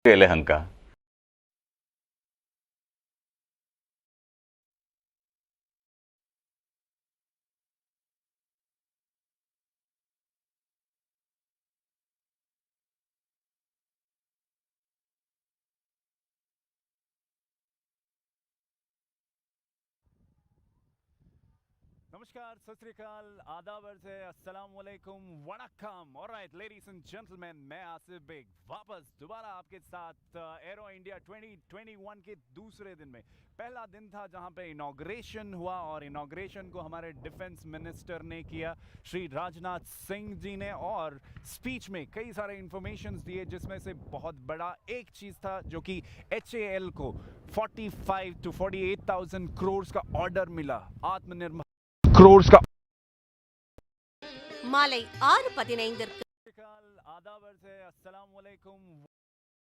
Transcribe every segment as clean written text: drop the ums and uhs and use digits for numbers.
यलहंका। नमस्कार, सत श्री अकाल, आदाब अर्ज़ है, अस्सलाम वालेकुम, वणक्कम। ऑलराइट लेडीज एंड जेंटलमैन, मैं आसिफ बेग वापस दोबारा आपके साथ एरो इंडिया 2021 के दूसरे दिन में। पहला दिन था जहां पे इनॉग्रेशन हुआ और इनॉग्रेशन को हमारे डिफेंस मिनिस्टर ने किया, श्री राजनाथ सिंह जी ने, और स्पीच में कई सारे इंफॉर्मेशंस दिए, जिसमें से बहुत बड़ा एक चीज़ था जो कि HAL को 45 to 48,000 करोड़ का ऑर्डर मिला, आत्मनिर्भर करोड़ का। மாலை 6:15 आदाब अर्ज़ है, अस्सलाम वालेकुम।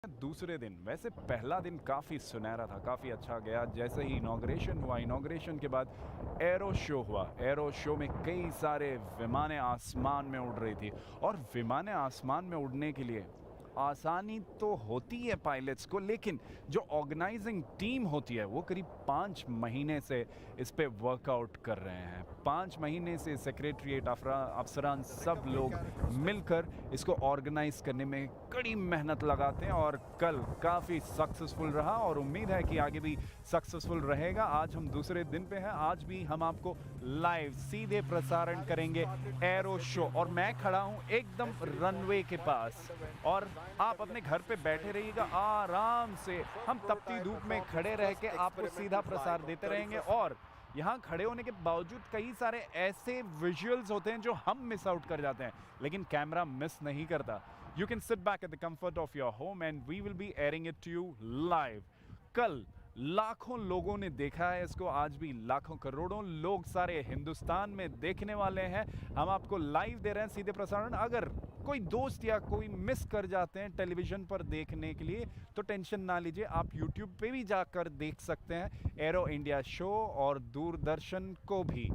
दूसरे दिन, वैसे पहला दिन काफ़ी सुनहरा था, काफ़ी अच्छा गया। जैसे ही इनॉग्रेशन हुआ, इनॉग्रेशन के बाद एरो शो हुआ। एरो शो में कई सारे विमानें आसमान में उड़ रही थी, और विमानें आसमान में उड़ने के लिए आसानी तो होती है पायलट्स को, लेकिन जो ऑर्गेनाइजिंग टीम होती है वो करीब 5 महीने से इस पे वर्कआउट कर रहे हैं। 5 महीने से सेक्रेटरीट अफसरान सब लोग मिलकर इसको ऑर्गेनाइज करने में कड़ी मेहनत लगाते हैं, और कल काफ़ी सक्सेसफुल रहा और उम्मीद है कि आगे भी सक्सेसफुल रहेगा। आज हम दूसरे दिन पे हैं, आज भी हम आपको लाइव सीधे प्रसारण करेंगे एरो शो, और मैं खड़ा हूँ एकदम रनवे के पास, और आप अपने घर पे बैठे रहिएगा आराम से। हम तपती धूप में खड़े रह के आपको सीधा प्रसार देते रहेंगे, और यहाँ खड़े होने के बावजूद कई सारे ऐसे विजुअल्स होते हैं जो हम मिस आउट कर जाते हैं, लेकिन कैमरा मिस नहीं करता। You can sit back at the comfort of your home and we will be airing it to you live. कल लाखों लोगों ने देखा है इसको, आज भी लाखों करोड़ों लोग सारे हिंदुस्तान में देखने वाले हैं। हम आपको लाइव दे रहे हैं सीधे प्रसारण। अगर कोई दोस्त या कोई मिस कर जाते हैं टेलीविजन पर देखने के लिए, तो टेंशन ना लीजिए, आप यूट्यूब पे भी जाकर देख सकते हैं एरो इंडिया शो, और दूरदर्शन को भी।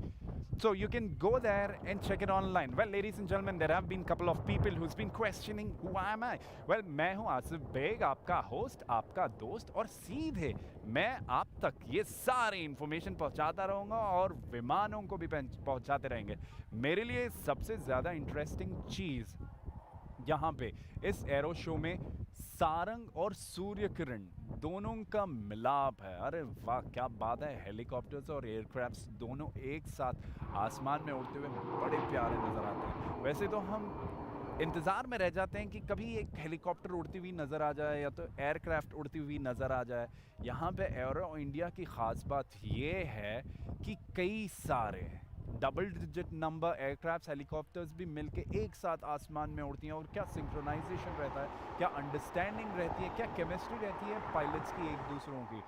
So you can go there and check it online. Well, ladies and gentlemen, there have been a couple of people who's been questioning who am I? Well, मैं हूँ आसिफ बेग, आपका host, आपका दोस्त, और सीधे मैं आप तक ये सारी इंफॉर्मेशन पहुंचाता रहूँगा, और विमानों को भी पहुंचाते रहेंगे। मेरे लिए सबसे ज़्यादा इंटरेस्टिंग चीज़ यहाँ पे इस एरो शो में सारंग और सूर्य किरण दोनों का मिलाप है। अरे वाह, क्या बात है! हेलीकॉप्टर्स और एयरक्राफ्ट्स दोनों एक साथ आसमान में उड़ते हुए बड़े प्यारे नज़र आते हैं। वैसे तो हम इंतज़ार में रह जाते हैं कि कभी एक हेलीकॉप्टर उड़ती हुई नज़र आ जाए या तो एयरक्राफ्ट उड़ती हुई नज़र आ जाए। यहाँ पे एरो इंडिया की ख़ास बात ये है कि कई सारे double digit number aircraft helicopters भी मिलके एक साथ आसमान में उड़ती हैं, और क्या सिंक्रोनाइजेशन रहता है, क्या अंडरस्टैंडिंग रहती है, क्या केमिस्ट्री रहती है पायलट्स की एक दूसरों की।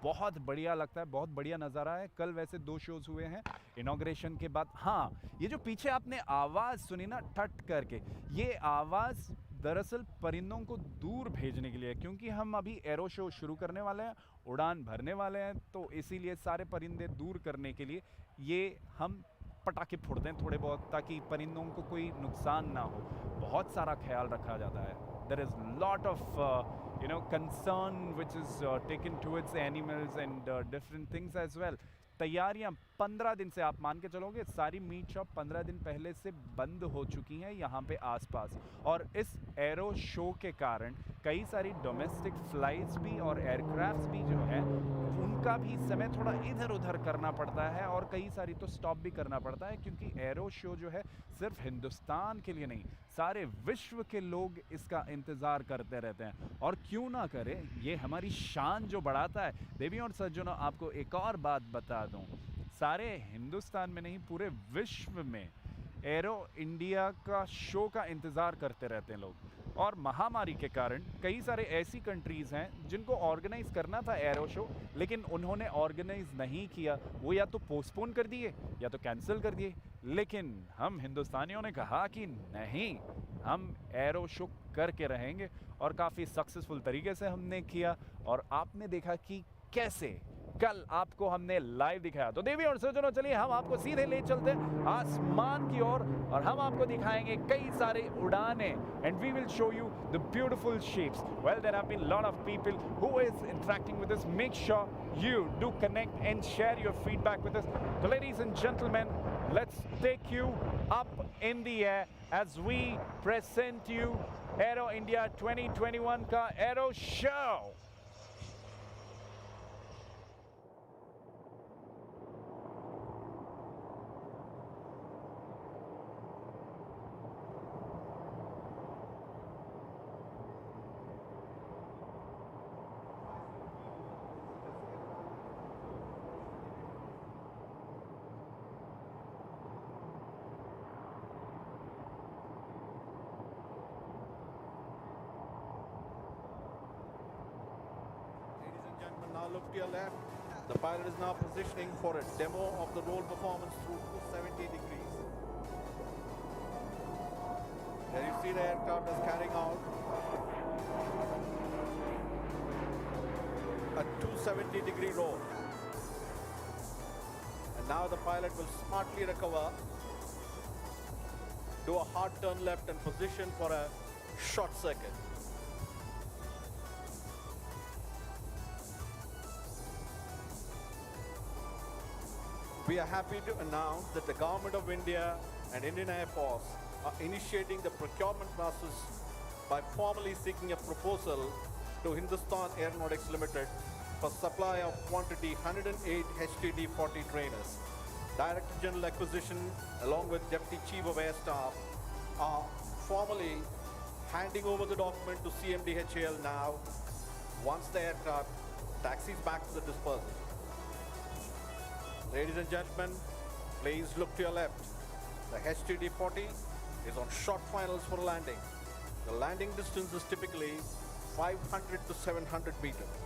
बहुत बढ़िया लगता है, बहुत बढ़िया नज़ारा है। कल वैसे 2 शोज़ हुए हैं इनॉग्रेशन के बाद। हाँ, ये जो पीछे आपने आवाज़ सुनी ना ठट करके, ये आवाज़ दरअसल परिंदों को दूर भेजने के लिए है, क्योंकि हम अभी एरो शो शुरू करने वाले हैं, उड़ान भरने वाले हैं, तो इसीलिए सारे परिंदे दूर करने के लिए ये हम पटाखे फोड़ते हैं थोड़े बहुत, ताकि परिंदों को कोई नुकसान ना हो। बहुत सारा ख्याल रखा जाता है। There is lot of concern which is taken towards animals and different things as well. तैयारियां 15 दिन से, आप मान के चलोगे सारी मीट शॉप 15 दिन पहले से बंद हो चुकी हैं यहाँ पे आसपास, और इस एरो शो के कारण कई सारी डोमेस्टिक फ्लाइट्स भी और एयरक्राफ्ट्स भी जो है उनका भी समय थोड़ा इधर उधर करना पड़ता है, और कई सारी तो स्टॉप भी करना पड़ता है, क्योंकि एरो शो जो है सिर्फ हिंदुस्तान के लिए नहीं, सारे विश्व के लोग इसका इंतज़ार करते रहते हैं। और क्यों ना करें, ये हमारी शान जो बढ़ाता है। देवियों और सज्जनों, आपको एक और बात बता दूं, सारे हिंदुस्तान में नहीं पूरे विश्व में एरो इंडिया का शो का इंतज़ार करते रहते हैं लोग। और महामारी के कारण कई सारे ऐसी कंट्रीज़ हैं जिनको ऑर्गेनाइज़ करना था एरो शो, लेकिन उन्होंने ऑर्गेनाइज़ नहीं किया। वो या तो पोस्टपोन कर दिए या तो कैंसिल कर दिए। लेकिन हम हिंदुस्तानियों ने कहा कि नहीं, हम एरो शो करके रहेंगे, और काफ़ी सक्सेसफुल तरीके से हमने किया। और आपने देखा कि कैसे कल आपको हमने लाइव दिखाया। तो देवी और सज्जनों, चलिए हम आपको सीधे ले चलते हैं आसमान की ओर और हम आपको दिखाएंगे कई सारे उड़ाने and we will show you the beautiful shapes. Well, there have been lot of people who is interacting with us. Make sure you do connect and share your feedback with us. So ladies and gentlemen, let's take you up in the air as we present you Aero India 2021 ka Aero Show. Now look to your left. The pilot is now positioning for a demo of the roll performance through 270 degrees. There you see the aircraft is carrying out a 270 degree roll. And now the pilot will smartly recover, do a hard turn left and position for a short circuit. We are happy to announce that the Government of India and Indian Air Force are initiating the procurement process by formally seeking a proposal to Hindustan Aeronautics Limited for supply of quantity 108 HTD-40 trainers. Director General Acquisition along with Deputy Chief of Air Staff are formally handing over the document to CMDHAL now once the aircraft taxis back to the dispersal. Ladies and gentlemen, please look to your left. The HTD-40 is on short finals for landing. The landing distance is typically 500 to 700 meters.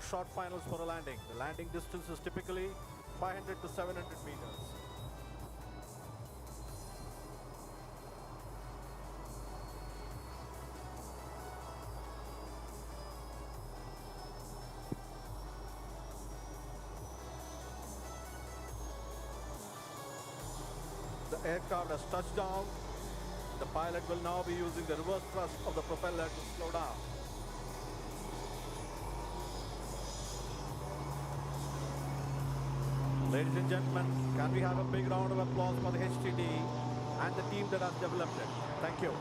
short finals for a landing. The landing distance is typically 500 to 700 meters. The aircraft has touched down. The pilot will now be using the reverse thrust of the propeller to slow down. Ladies and gentlemen, can we have a big round of applause for the HTD and the team that has developed it? Thank you.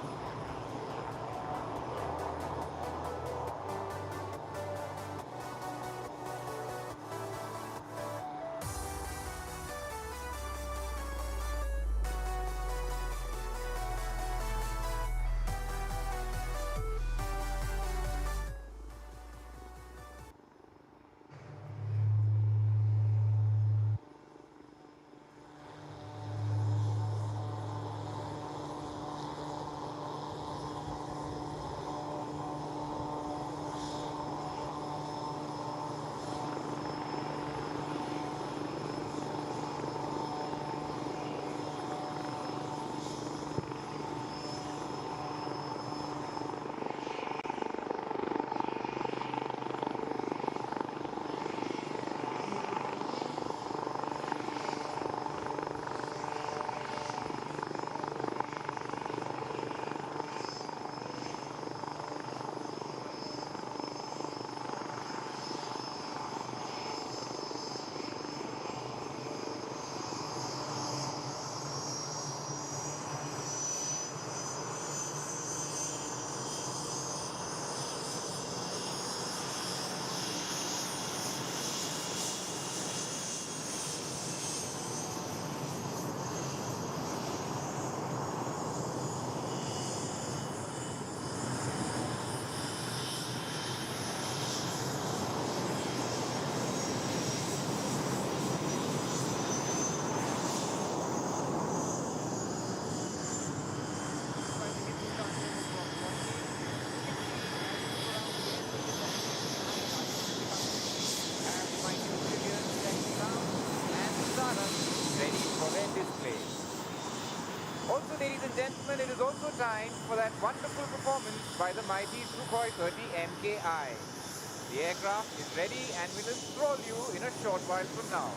Also, ladies and gentlemen, it is also time for that wonderful performance by the mighty Sukhoi 30 MKI. The aircraft is ready and will enthrall you in a short while from now.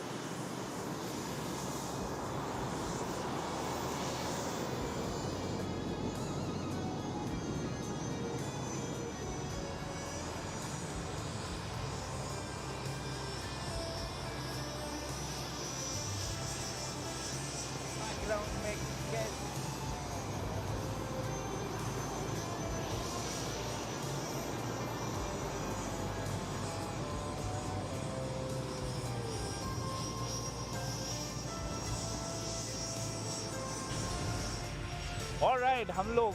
Alright, हम लोग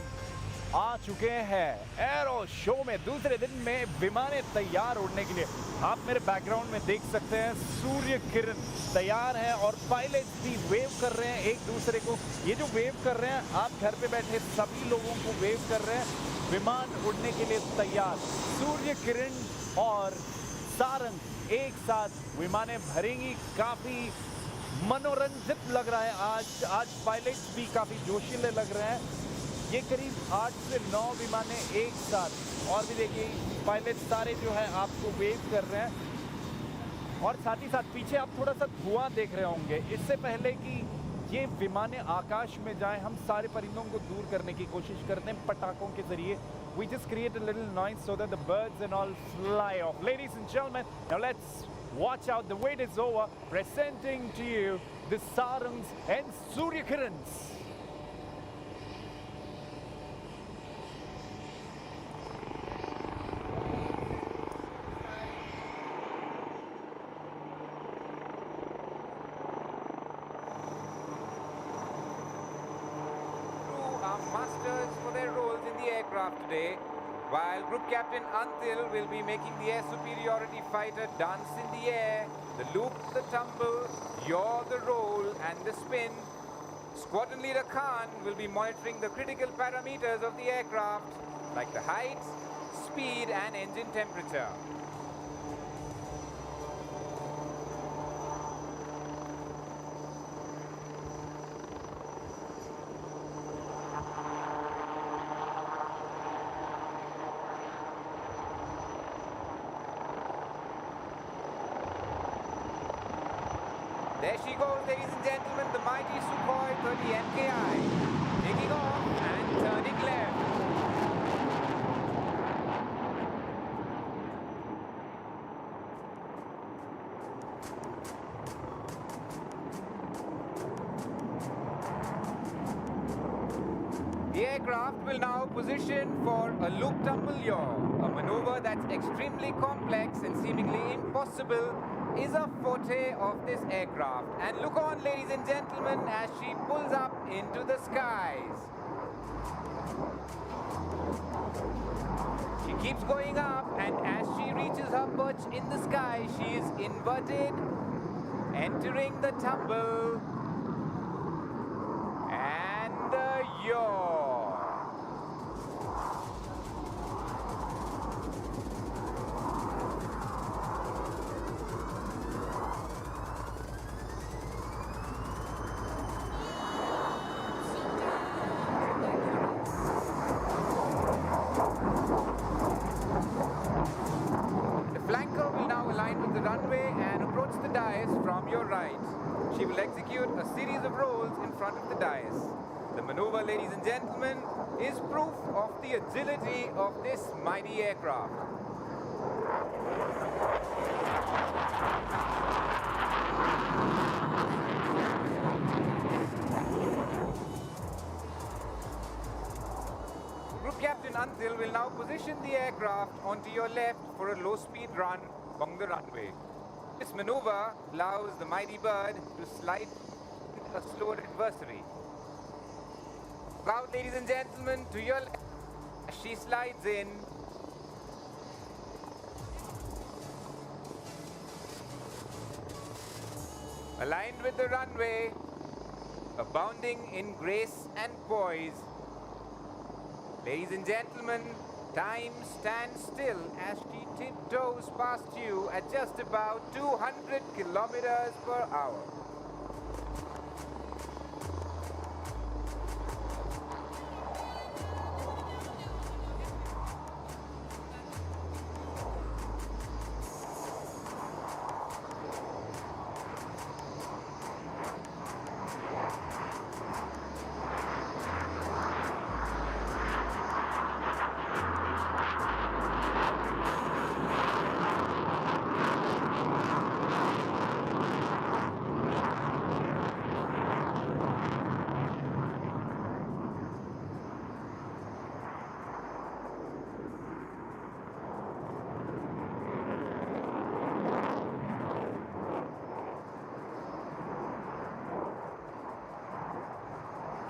आ चुके हैं arrow show में दूसरे दिन में विमानें तैयार उड़ने के लिए। आप मेरे बैकग्राउंड में देख सकते हैं सूर्य किरण तैयार है और पायलट भी वेव कर रहे हैं एक दूसरे को। ये जो वेव कर रहे हैं, आप घर पे बैठे सभी लोगों को वेव कर रहे हैं। विमान उड़ने के लिए तैयार। सूर्य किरण और सारंग एक साथ विमानें भरेंगी। काफी मनोरंजित लग रहा है आज पायलट्स भी काफी जोशीले लग रहे हैं। ये करीब 8 से 9 विमानें एक साथ, और भी देखिए पायलट सारे जो है आपको वेव कर रहे हैं। और साथ ही साथ पीछे आप थोड़ा सा धुआं देख रहे होंगे। इससे पहले कि ये विमानें आकाश में जाएं, हम सारे परिंदों को दूर करने की कोशिश करते हैं पटाखों के जरिए। We just create a little noise so that the birds and all fly off. Ladies and gentlemen, now let's watch out. The wait is over. Presenting to you the Sarangs and Surya Kirans. Masters for their roles in the aircraft today, while Group Captain Antil will be making the air superiority fighter dance in the air, the loop, the tumble, yaw, the roll and the spin. Squadron Leader Khan will be monitoring the critical parameters of the aircraft like the height, speed and engine temperature. There she goes, ladies and gentlemen, the mighty Sukhoi 30 MKI. Taking off and turning left. The aircraft will now position for a loop tumble yaw, a maneuver that's extremely complex and seemingly impossible is a forte of this aircraft. And look on, ladies and gentlemen, as she pulls up into the skies. She keeps going up, and as she reaches her perch in the sky, she is inverted, entering the tumble, and the yaw. She will execute a series of rolls in front of the dais. The maneuver, ladies and gentlemen, is proof of the agility of this mighty aircraft. Group Captain Antil will now position the aircraft onto your left for a low-speed run along the runway. This maneuver allows the mighty bird to slide a slowed adversary. Proud, ladies and gentlemen, to your left as she slides in. Aligned with the runway, abounding in grace and poise. Ladies and gentlemen, time stands still as she tiptoes past you at just about 200 kilometers per hour.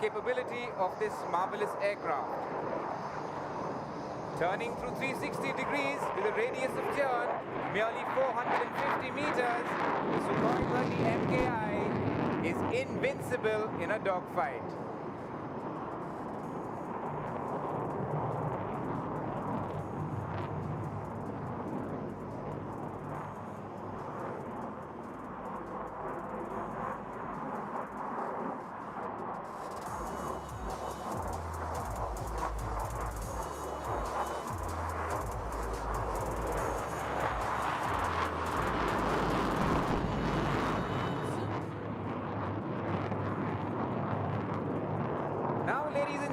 Capability of this marvelous aircraft. Turning through 360 degrees with a radius of turn merely 450 meters, the Sukhoi 30 MKI is invincible in a dogfight.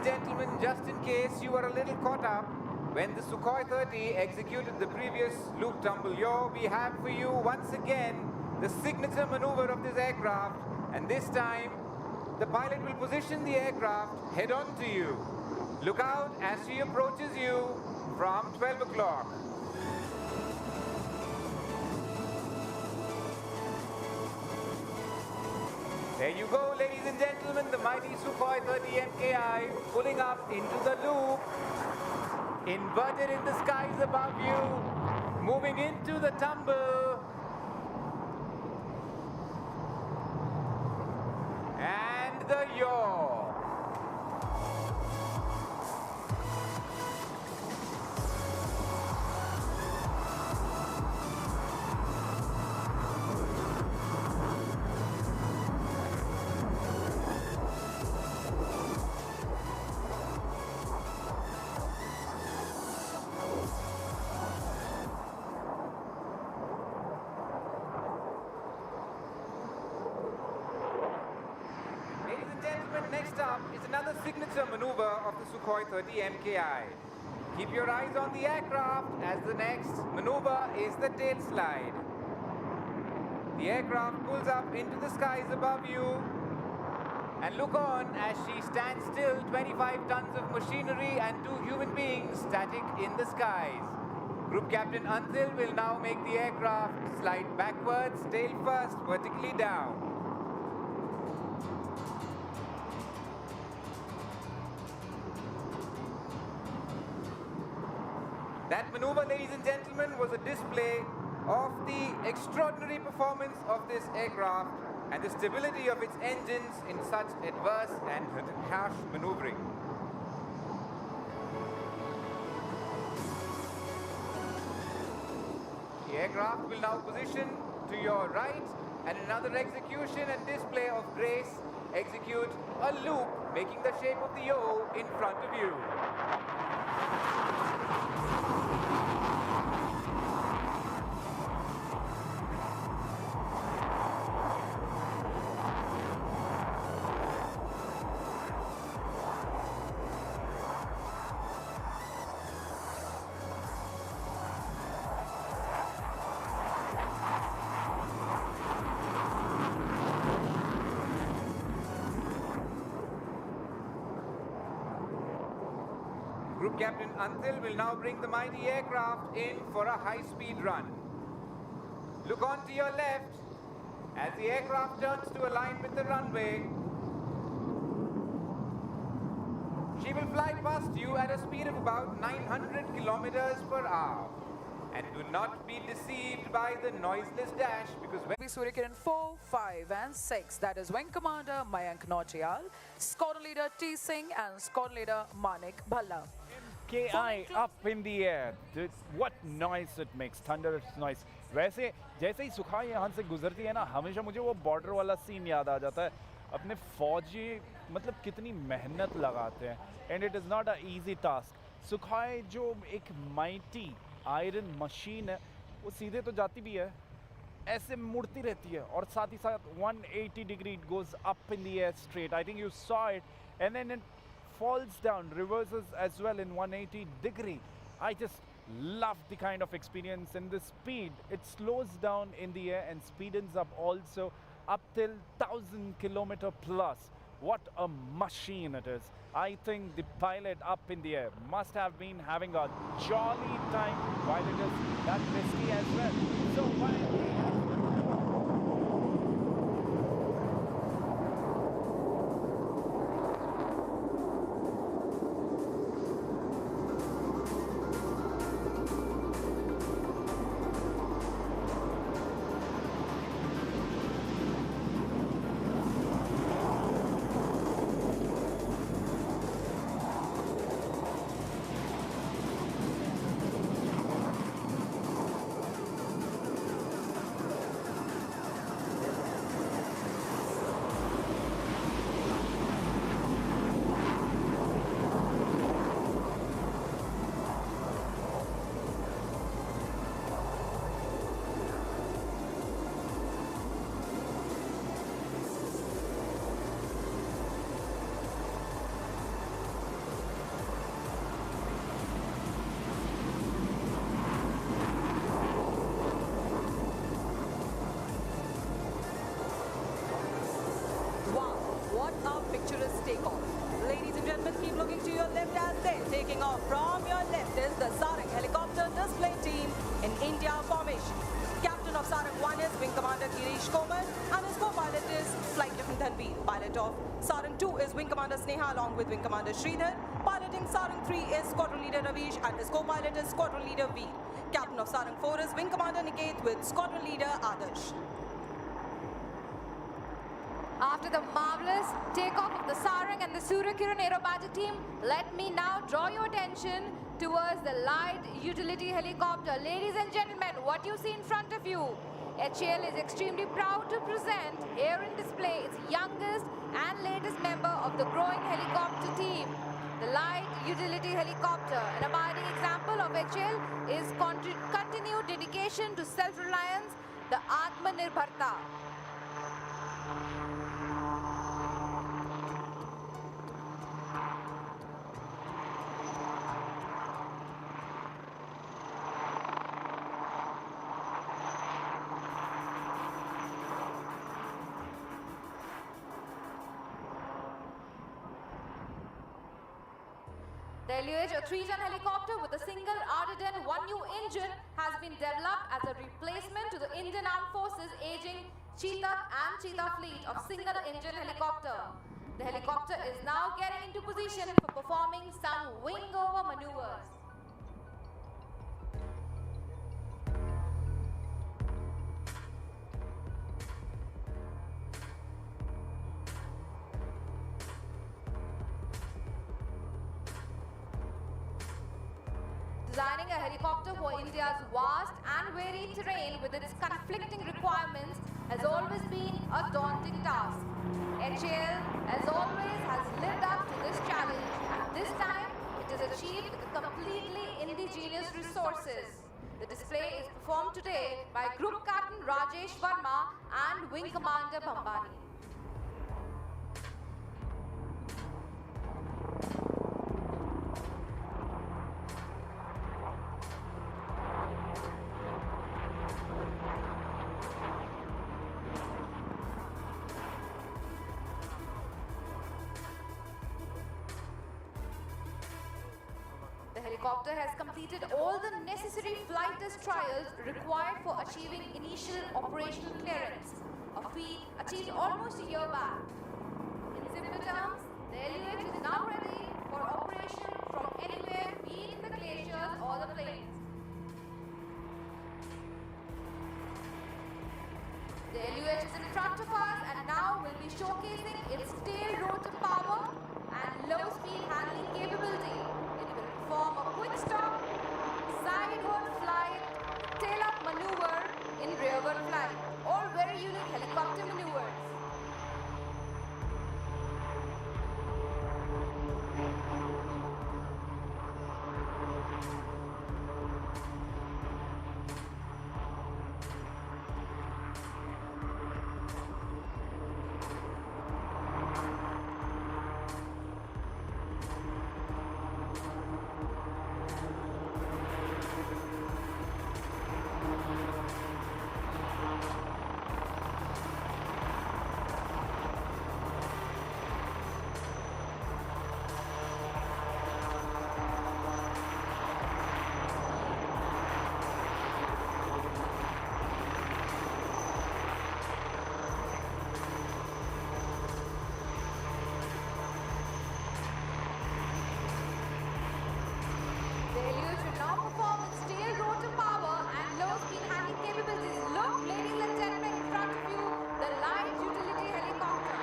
Gentlemen, just in case you were a little caught up, when the Sukhoi 30 executed the previous loop tumble yaw, we have for you once again the signature maneuver of this aircraft, and this time the pilot will position the aircraft head on to you. Look out as she approaches you from 12 o'clock. There you go, ladies and gentlemen, the mighty Sukhoi 30 MKI pulling up into the loop, inverted in the skies above you, moving into the tumble, and the yaw. another signature maneuver of the Sukhoi 30 MKI. Keep your eyes on the aircraft as the next maneuver is the tail slide. The aircraft pulls up into the skies above you. And look on as she stands still, 25 tons of machinery and 2 human beings static in the skies. Group Captain Antil will now make the aircraft slide backwards, tail first, vertically down. That maneuver, ladies and gentlemen, was a display of the extraordinary performance of this aircraft and the stability of its engines in such adverse and harsh maneuvering. The aircraft will now position to your right, and another execution and display of grace execute a loop making the shape of the O in front of you. Group Captain Antil will now bring the mighty aircraft in for a high-speed run. Look on to your left as the aircraft turns to align with the runway. She will fly past you at a speed of about 900 kilometers per hour. And do not be deceived by the noiseless dash because when Suryakiran 4, 5 and 6. That is Wing Commander Mayank Nautiyal, Squadron Leader T. Singh and Squadron Leader Manik Bhalla. KI up in the air. What noise it makes, thunderous noise. वैसे जैसे ही सुखाई यहाँ से गुजरती है ना, हमेशा मुझे वो बॉर्डर वाला सीन याद आ जाता है. अपने फौजी मतलब कितनी मेहनत लगाते हैं. And it is not an easy task. सुखाई जो एक mighty आयरन मशीन है, वो सीधे तो जाती भी है, ऐसे मुड़ती रहती है और साथ ही साथ 180 degree it goes up in the air straight. I think you saw it, and then it falls down, reverses as well in 180 degree. I just love the kind of experience and the speed. It slows down in the air and speedens up also up till 1000 kilometer plus. What a machine it is. I think the pilot up in the air must have been having a jolly time while it is that risky as well. So while What a picturesque takeoff. Ladies and gentlemen, keep looking to your left as they taking off. From your left is the Sarang helicopter display team in India formation. Captain of Sarang 1 is Wing Commander Girish Komar and his co-pilot is Flight Lieutenant Tanveer. Pilot of Sarang 2 is Wing Commander Sneha along with Wing Commander Sridhar. Piloting Sarang 3 is Squadron Leader Ravish and his co-pilot is Squadron Leader Veer. Captain of Sarang 4 is Wing Commander Niket with Squadron Leader Adarsh. After the marvelous takeoff of the Sarang and the Suryakiran Aerobatic team, let me now draw your attention towards the light utility helicopter. Ladies and gentlemen, what you see in front of you, HAL is extremely proud to present here in display its youngest and latest member of the growing helicopter team. The light utility helicopter, an abiding example of HAL, is continued dedication to self-reliance, the Atmanirbharta. The LUH, a 3-ton helicopter with a single Arden 1U engine, has been developed as a replacement to the Indian Armed Forces aging Cheetah and Cheetah fleet of single-engine helicopter. The helicopter is now getting into position for performing some wing-over maneuvers. Designing a helicopter for India's vast and varied terrain with its conflicting requirements has always been a daunting task. HAL, as always, has lived up to this challenge, and this time it is achieved with completely indigenous resources. The display is performed today by Group Captain Rajesh Verma and Wing Commander Bambani. The helicopter has completed all the necessary flight test trials required for achieving initial operational clearance, a feat achieved almost a year back. In simple terms, the LUH is now ready for operation from anywhere, be it in the glaciers or the plains. The LUH is in front of us and now will be showcasing its tail rotor power and low-speed handling capability. It will perform a quick stop, sideward flight, tail-up maneuver in rearward flight. All very unique helicopter maneuvers. The LUH will now perform its tail rotor power and low-speed handling capabilities. Look, ladies and gentlemen, in front of you, the light utility helicopter.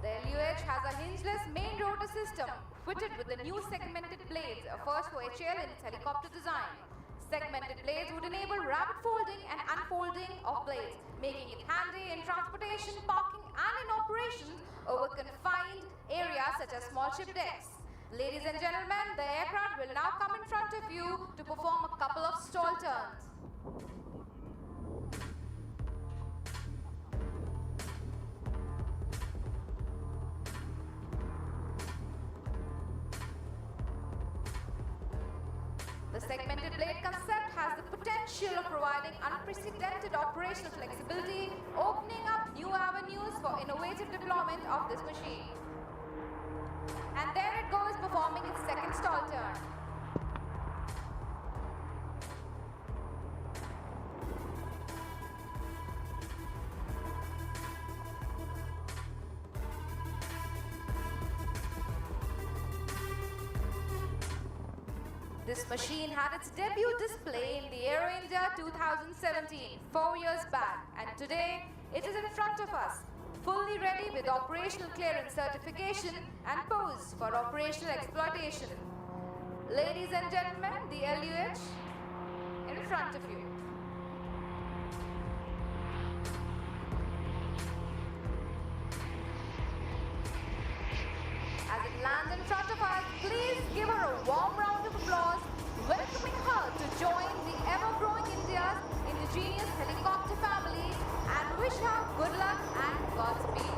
The LUH has a hingeless main rotor system fitted with the new segmented blades, a first for HAL in its helicopter design. Segmented blades would enable rapid folding and unfolding of blades, making it handy in transportation, parking and in operations over confined areas such as small ship decks. Ladies and gentlemen, the aircraft will now come in front of you to perform a couple of stall turns. The segmented blade concept has the potential of providing unprecedented operational flexibility, opening up new avenues for innovative deployment of this machine. And there it goes, performing its second stall turn. This machine had its debut display in the Aero India 2017, 4 years back, and today it is in front of us, fully ready with operational clearance certification and posed for operational exploitation. Ladies and gentlemen, the LUH in front of you. As it lands in front of us, please give her a warm round of applause, welcoming her to join the ever-growing India's indigenous helicopter family, and wish her good luck and Godspeed.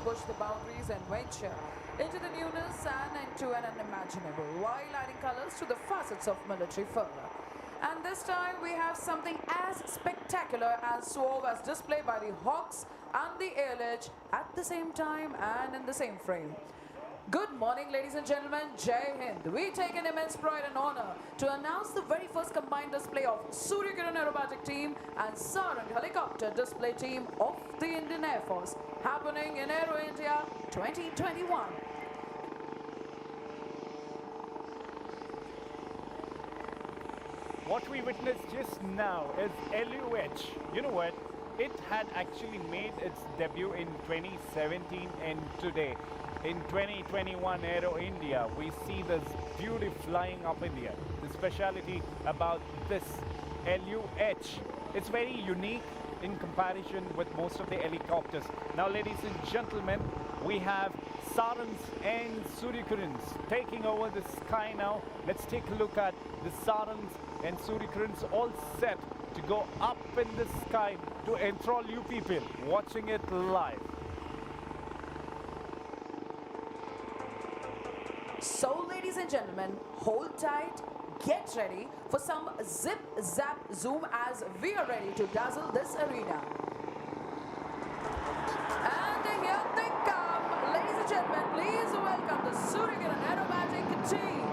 push the boundaries and venture into the newness and into an unimaginable, while adding colors to the facets of military fervor. And this time we have something as spectacular and suave as displayed by the Hawks and the Airledge at the same time and in the same frame. Good morning, ladies and gentlemen. Jai Hind. We take an immense pride and honor to announce the very first combined display of Surya Kiran Aerobatic Team and Sarang Helicopter Display Team of the Indian Air Force, happening in Aero India 2021. What we witnessed just now is LUH. You know what? It had actually made its debut in 2017, and today, in 2021 Aero India, we see this beauty flying up in the air. The speciality about this LUH, it's very unique in comparison with most of the helicopters. Now, ladies and gentlemen, we have Sarangs and Surya Kirans taking over the sky now. Let's take a look at the Sarangs and Surya Kirans all set to go up in the sky to enthrall you people watching it live. So, ladies and gentlemen, hold tight, get ready for some zip, zap, zoom as we are ready to dazzle this arena. And here they come. Ladies and gentlemen, please welcome the Surya Kiran Aerobatic Team.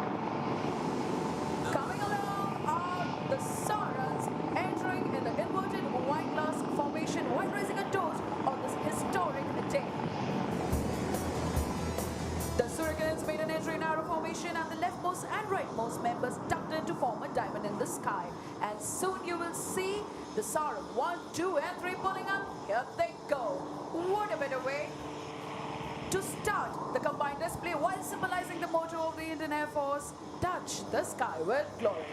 Coming along are the Sarangs, entering in the inverted wineglass formation while raising a toast on this historic day. The Surya Kirans made an entry in arrow formation, and the leftmost and rightmost members tucked in to form a diamond in the sky. And soon you will see the Sarang 1, 2 and 3 pulling up. Here they go. What a better way to start the combined display while symbolizing the motto of the Indian Air Force, touch the sky with glory.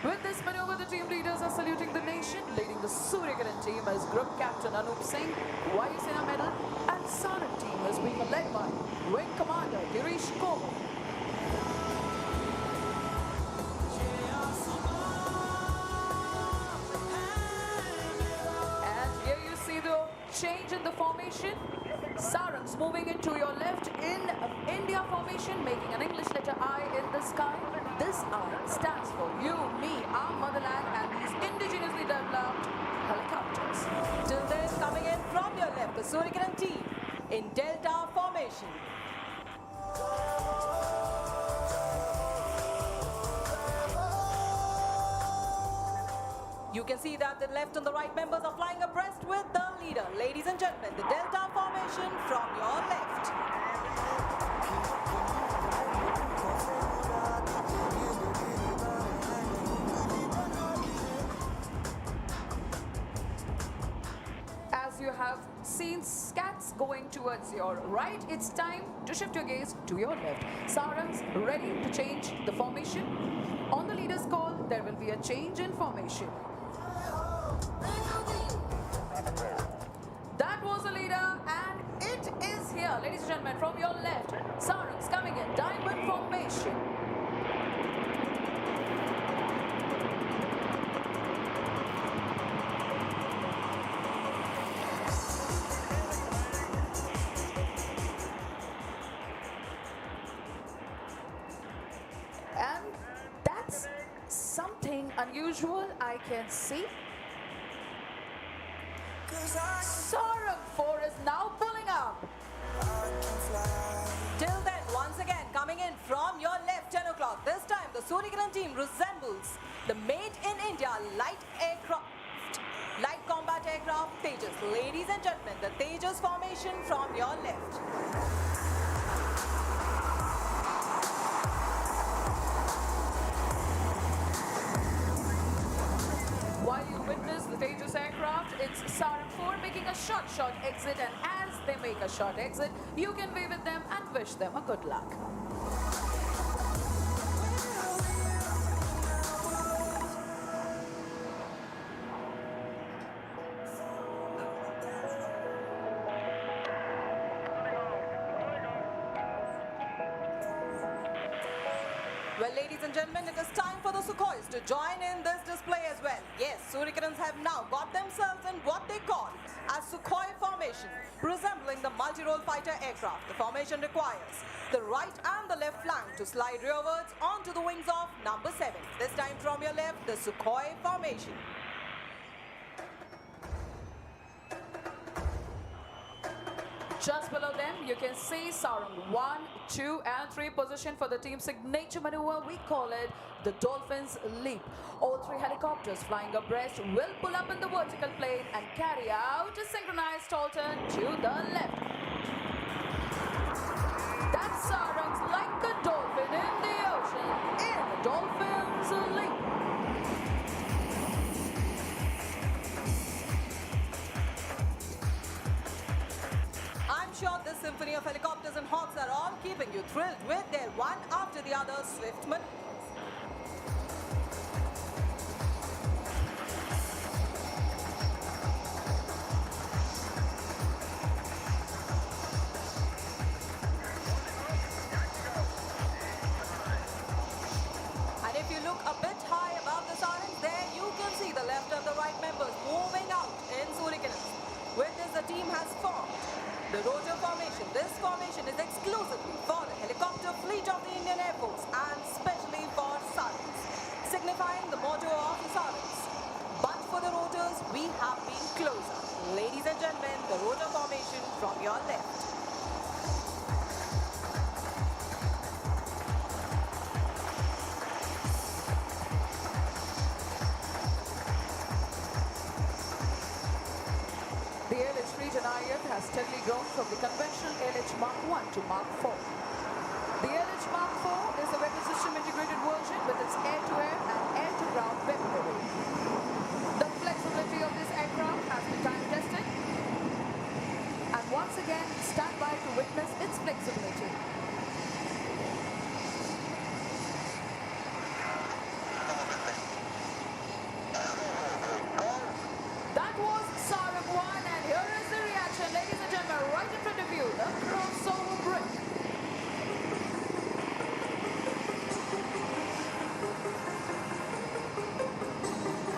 With this maneuver, the team leaders are saluting the nation. Leading the Surya Kiran team is Group Captain Anup Singh, Vayu Sena Medal, and Sarang team is being led by Wing Commander Girish Komal. And here you see the change in the formation. Sarangs moving into your left in India formation, making an English letter I in the sky. This I stands for you, me, our motherland, and these indigenously developed helicopters. Till then, coming in from your left, the Surya Kiran team in Delta formation. You can see that the left and the right members are flying abreast with the leader. Ladies and gentlemen, the Delta formation from your left. As you have seen scats going towards your right, it's time to shift your gaze to your left. Sarangs ready to change the formation. On the leader's call, there will be a change in formation. That was the leader, and it is here, ladies and gentlemen, from your left. Sarangs coming in, diamond formation. And that's something unusual I can see. Sarang 4 is now pulling up. Till then, once again, coming in from your left, 10 o'clock. This time, the Surya Kiran team resembles the made in India light combat aircraft Tejas. Ladies and gentlemen, the Tejas formation from your left. While you witness the Tejas aircraft, it's Sarang 4 making a short exit, and as they make a short exit, you can wave at them and wish them a good luck. Well, ladies and gentlemen, it is time for the Sukhois to join in this display as well. Yes, Surya Kirans have now got themselves in what they call as Sukhoi formation, resembling the multi-role fighter aircraft. The formation requires the right and the left flank to slide rearwards onto the wings of number 7. This time from your left, the Sukhoi formation. Just below them, you can see Sarang 1, 2 and 3 position for the team's signature maneuver. We call it the Dolphin's Leap. All 3 helicopters flying abreast will pull up in the vertical plane and carry out a synchronized tall turn to the left. That's Sarang's like a dolphin in the ocean in the Dolphin's Leap. I'm sure this symphony of helicopters and hawks are all keeping you thrilled with their one after the other swift maneuvers. And if you look a bit high above the Sarang, there you can see the left and the right members moving out in Surikirans. With this, the team has formed the rotor formation. This formation is exclusively for the helicopter fleet of the Indian Air Force and specially for Sarangs, signifying the motto of the Sarangs. But for the rotors, we have been closer. Ladies and gentlemen, the rotor formation from your left. The LH region IF has steadily grown from the conventional LH Mark 1 to Mark 4. The LH Mark 4 is the weapon system integrated version with its air-to-air and air-to-ground weaponry. The flexibility of this aircraft has been time-tested, and once again, stand by to witness its flexibility. That was Sarang 1, and here is the reaction, ladies and gentlemen, right in front of you, the crossover brick.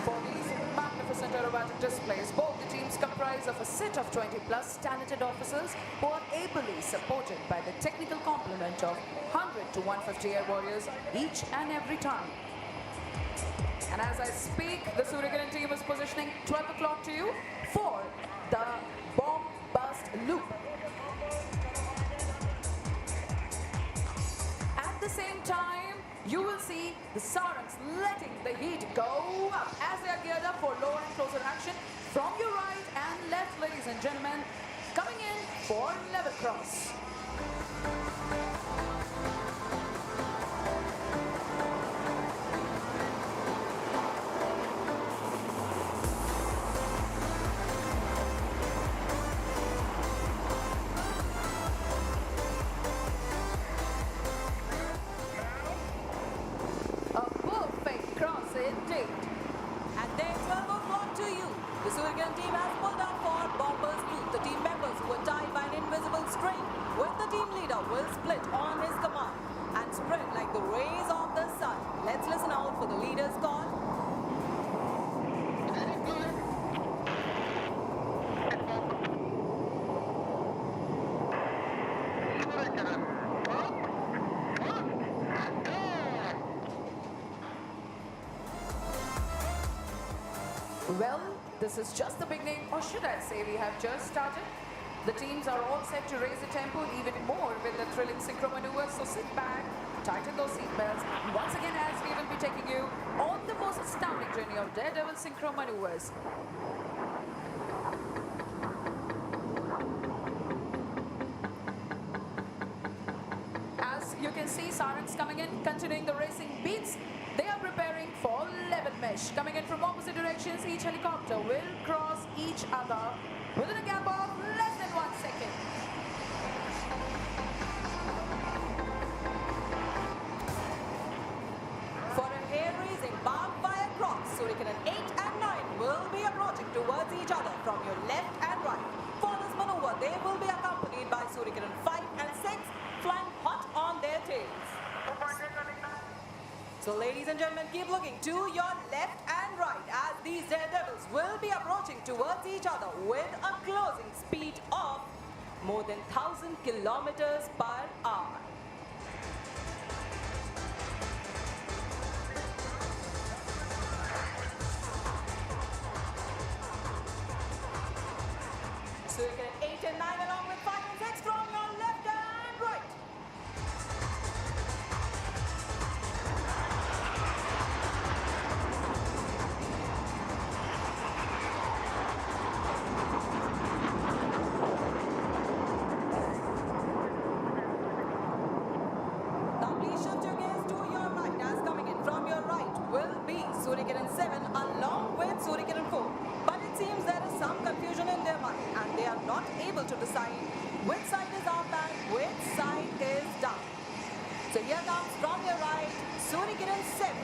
For these magnificent aerobatic displays, both the teams comprise of a set of 20 plus talented officers who are ably supported by the technical complement of 100 to 150 air warriors each and every time. And as I speak, the Surikirana team is positioning 12 o'clock to you for the bomb bust loop. At the same time, you will see the Sarangs letting the heat go up as they are geared up for lower and closer action from your right and left, ladies and gentlemen, coming in for level cross. A perfect cross indeed. And then 12 o'clock to you. The Surikirana team has pulled up for Bombers Loop. The team members who were tied by an invisible string with the team leader will split on his command and spread like the rays of the sun. Let's listen out for the leader's call. Well, this is just the beginning, or should I say we have just started. The teams are all set to raise the tempo even more with the thrilling synchro maneuvers, so sit back, tighten those seatbelts, and once again as we will be taking you on the most astounding journey of daredevil synchro maneuvers. As you can see, Sarangs coming in, continuing the racing beats. They are preparing for level mesh. Coming in from opposite directions, each helicopter will cross each other within a gap of less than 1 second. For a hair-raising barbed wire cross, Surikirana 8 and 9 will be approaching towards each other from your left and right. For this maneuver, they will be accompanied by Surikirana 5 and 6 flying hot on their tails. So ladies and gentlemen, keep looking to your left and right as these daredevils will be approaching towards each other with a closing speed of more than 1,000 kilometers per hour. So you get 8 and 9 along with 5 and 6 from your left and right. Now please shift your gaze to your right as coming in from your right will be Suryakiran 7 along with Suryakiran 4. But it seems there is some confusion in their mind and they are not able to decide which side is up and which side is down. So here comes from your right Suryakiran 7.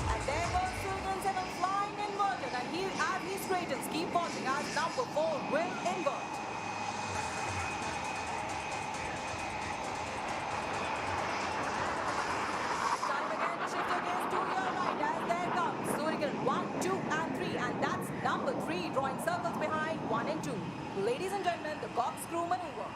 And there goes Suryakiran 7 flying inverted and as he straightens, keep watching as number 4 will invert. Time again to shift your gaze to your right as there comes Suryakiran 1, 2 and 3 and that's number 3 drawing circles behind 1 and 2. Ladies and gentlemen, the corkscrew maneuver.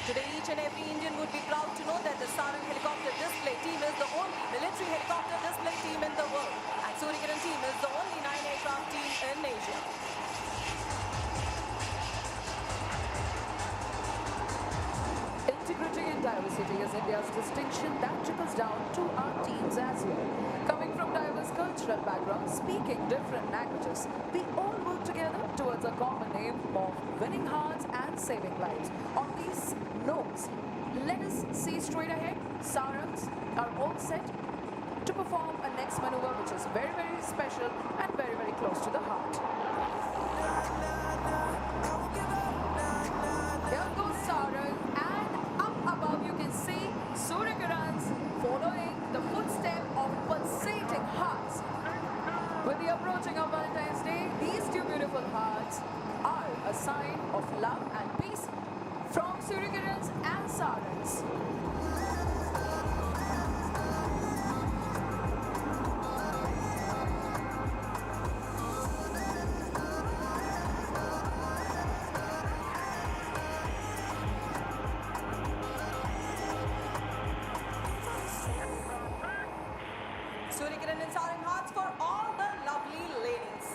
Today, each and every Indian would be proud to know that the Sarang helicopter display team is the only military helicopter display team in the world. And Suryakiran team is the only 9-aircraft team in Asia. Integrity and diversity is India's distinction that trickles down to our teams as well. Coming from diverse cultural backgrounds, speaking different languages, we all work together towards a common aim of winning hearts and saving lives. On these notes, let us see straight ahead. Sarangs are all set to perform a next maneuver which is very, very special and very, very close to the heart. Here goes Sarang, and up above you can see Suryakirans following the footstep of pulsating hearts. With the approaching of Valentine's Day, these two beautiful hearts are a sign of love and peace from Suryakirans and Sarangs. Suryakiran and Sarang hearts for all the lovely ladies.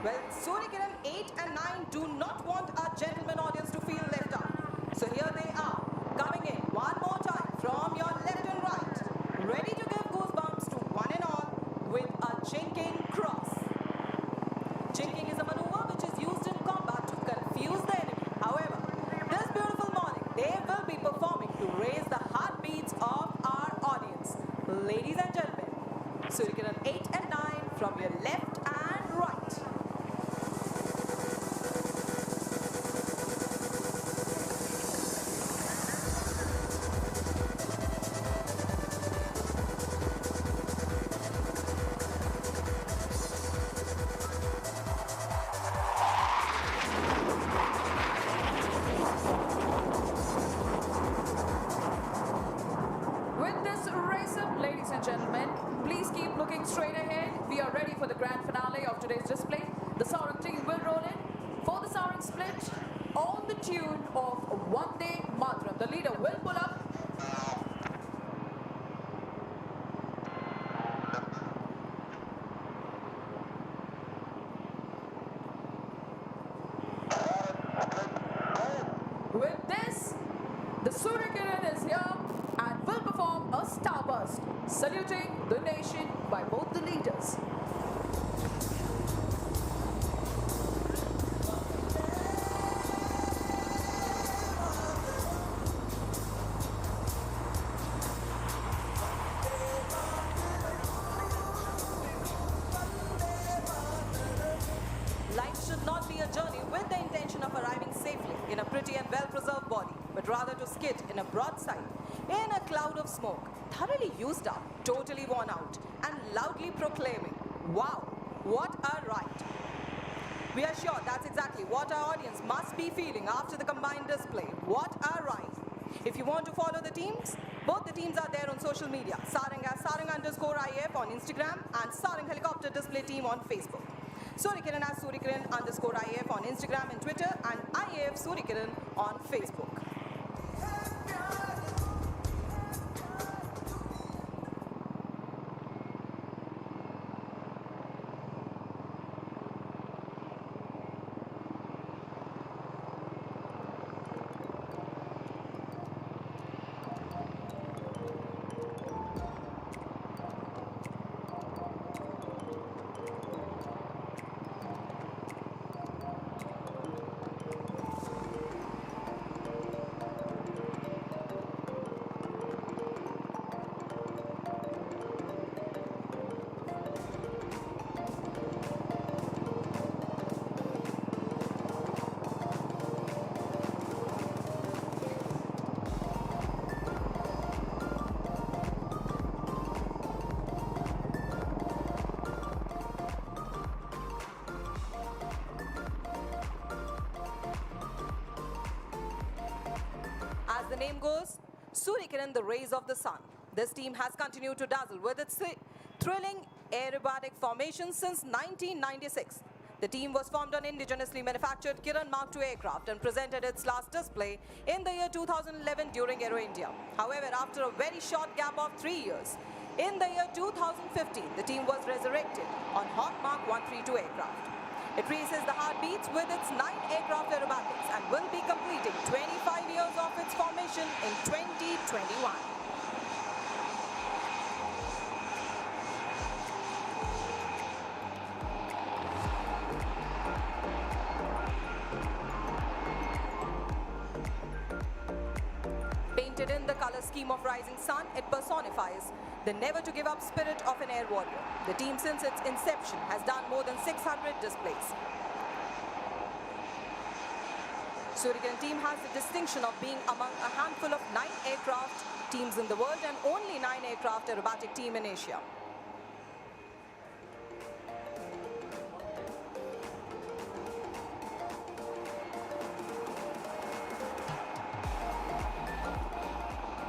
Well, Suryakiran 8 and 9 do not want our gentleman audience to feel left out. So here they are, coming in one more time from your left and right, ready to give goosebumps to one and all with a jinking cross. Jinking is a maneuver which is used in combat to confuse the enemy. However, this beautiful morning, they will be performing to raise the heartbeats of our audience. Ladies and gentlemen, Suryakiran 8 and 9 from your left and right. With this race up, ladies and gentlemen, please keep looking straight ahead. We are ready for the grand finale of today's display. The Sarang team will roll in for the Sarang split on the tune of Vande Mataram. The leader will pull up. With this, the Suryakiran is here and will perform a starburst, saluting the nation by both the leaders. Life should not be a journey with the intention of arriving safely in a pretty and well-preserved body, but rather to skid in a broadside in a cloud of smoke, thoroughly used up, totally worn out, and loudly proclaiming, "Wow, what a ride!" We are sure that's exactly what our audience must be feeling after the combined display. What a ride! If you want to follow the teams, both the teams are there on social media. Sarang as Sarang_IF on Instagram and Sarang Helicopter Display Team on Facebook. Surikiran as Surikiran_IF on Instagram and Twitter, and IAF Surikiran on Facebook. As the name goes, Surikiran, the rays of the sun. This team has continued to dazzle with its thrilling aerobatic formation since 1996. The team was formed on indigenously manufactured Kiran Mark II aircraft and presented its last display in the year 2011 during Aero India. However, after a very short gap of 3 years, in the year 2015, the team was resurrected on Hawk Mark 132 aircraft. It races the heartbeats with its 9 aircraft aerobatics and will be completing 25 years of its formation in 2021. Painted in the color scheme of rising sun, it personifies the never-to-give-up spirit of an air warrior. The team, since its inception, has done more than 600 displays. Surikiran team has the distinction of being among a handful of 9 aircraft teams in the world and only 9 aircraft aerobatic team in Asia.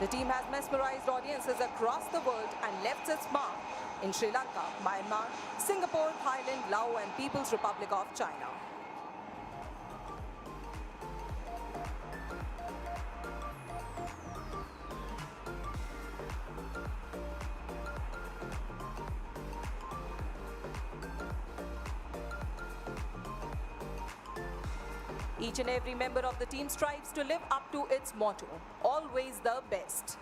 The team has mesmerized audiences across the world and left its mark in Sri Lanka, Myanmar, Singapore, Thailand, Laos, and People's Republic of China. Each and every member of the team strives to live up to its motto, always the best.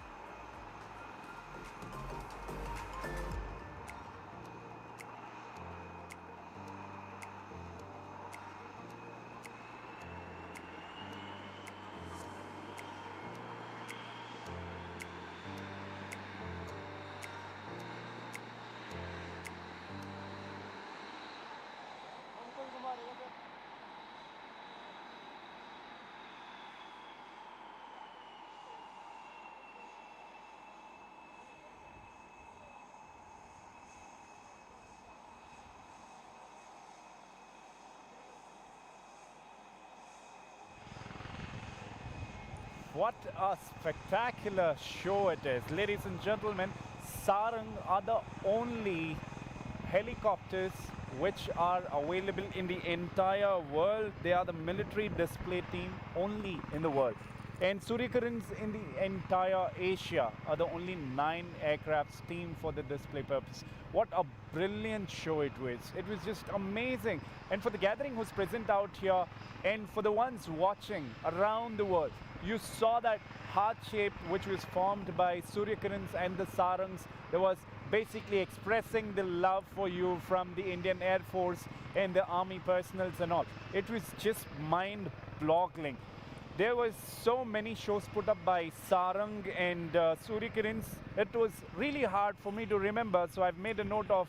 What a spectacular show it is. Ladies and gentlemen, Sarang are the only helicopters which are available in the entire world. They are the military display team only in the world. And Surikiran's in the entire Asia are the only 9 aircrafts team for the display purpose. What a brilliant show it was. It was just amazing. And for the gathering who's present out here and for the ones watching around the world, you saw that heart shape which was formed by Surikiran's and the Sarangs. That was basically expressing the love for you from the Indian Air Force and the army personals and all. It was just mind-boggling. There was so many shows put up by Sarang and Surikiran's. It was really hard for me to remember, so I've made a note of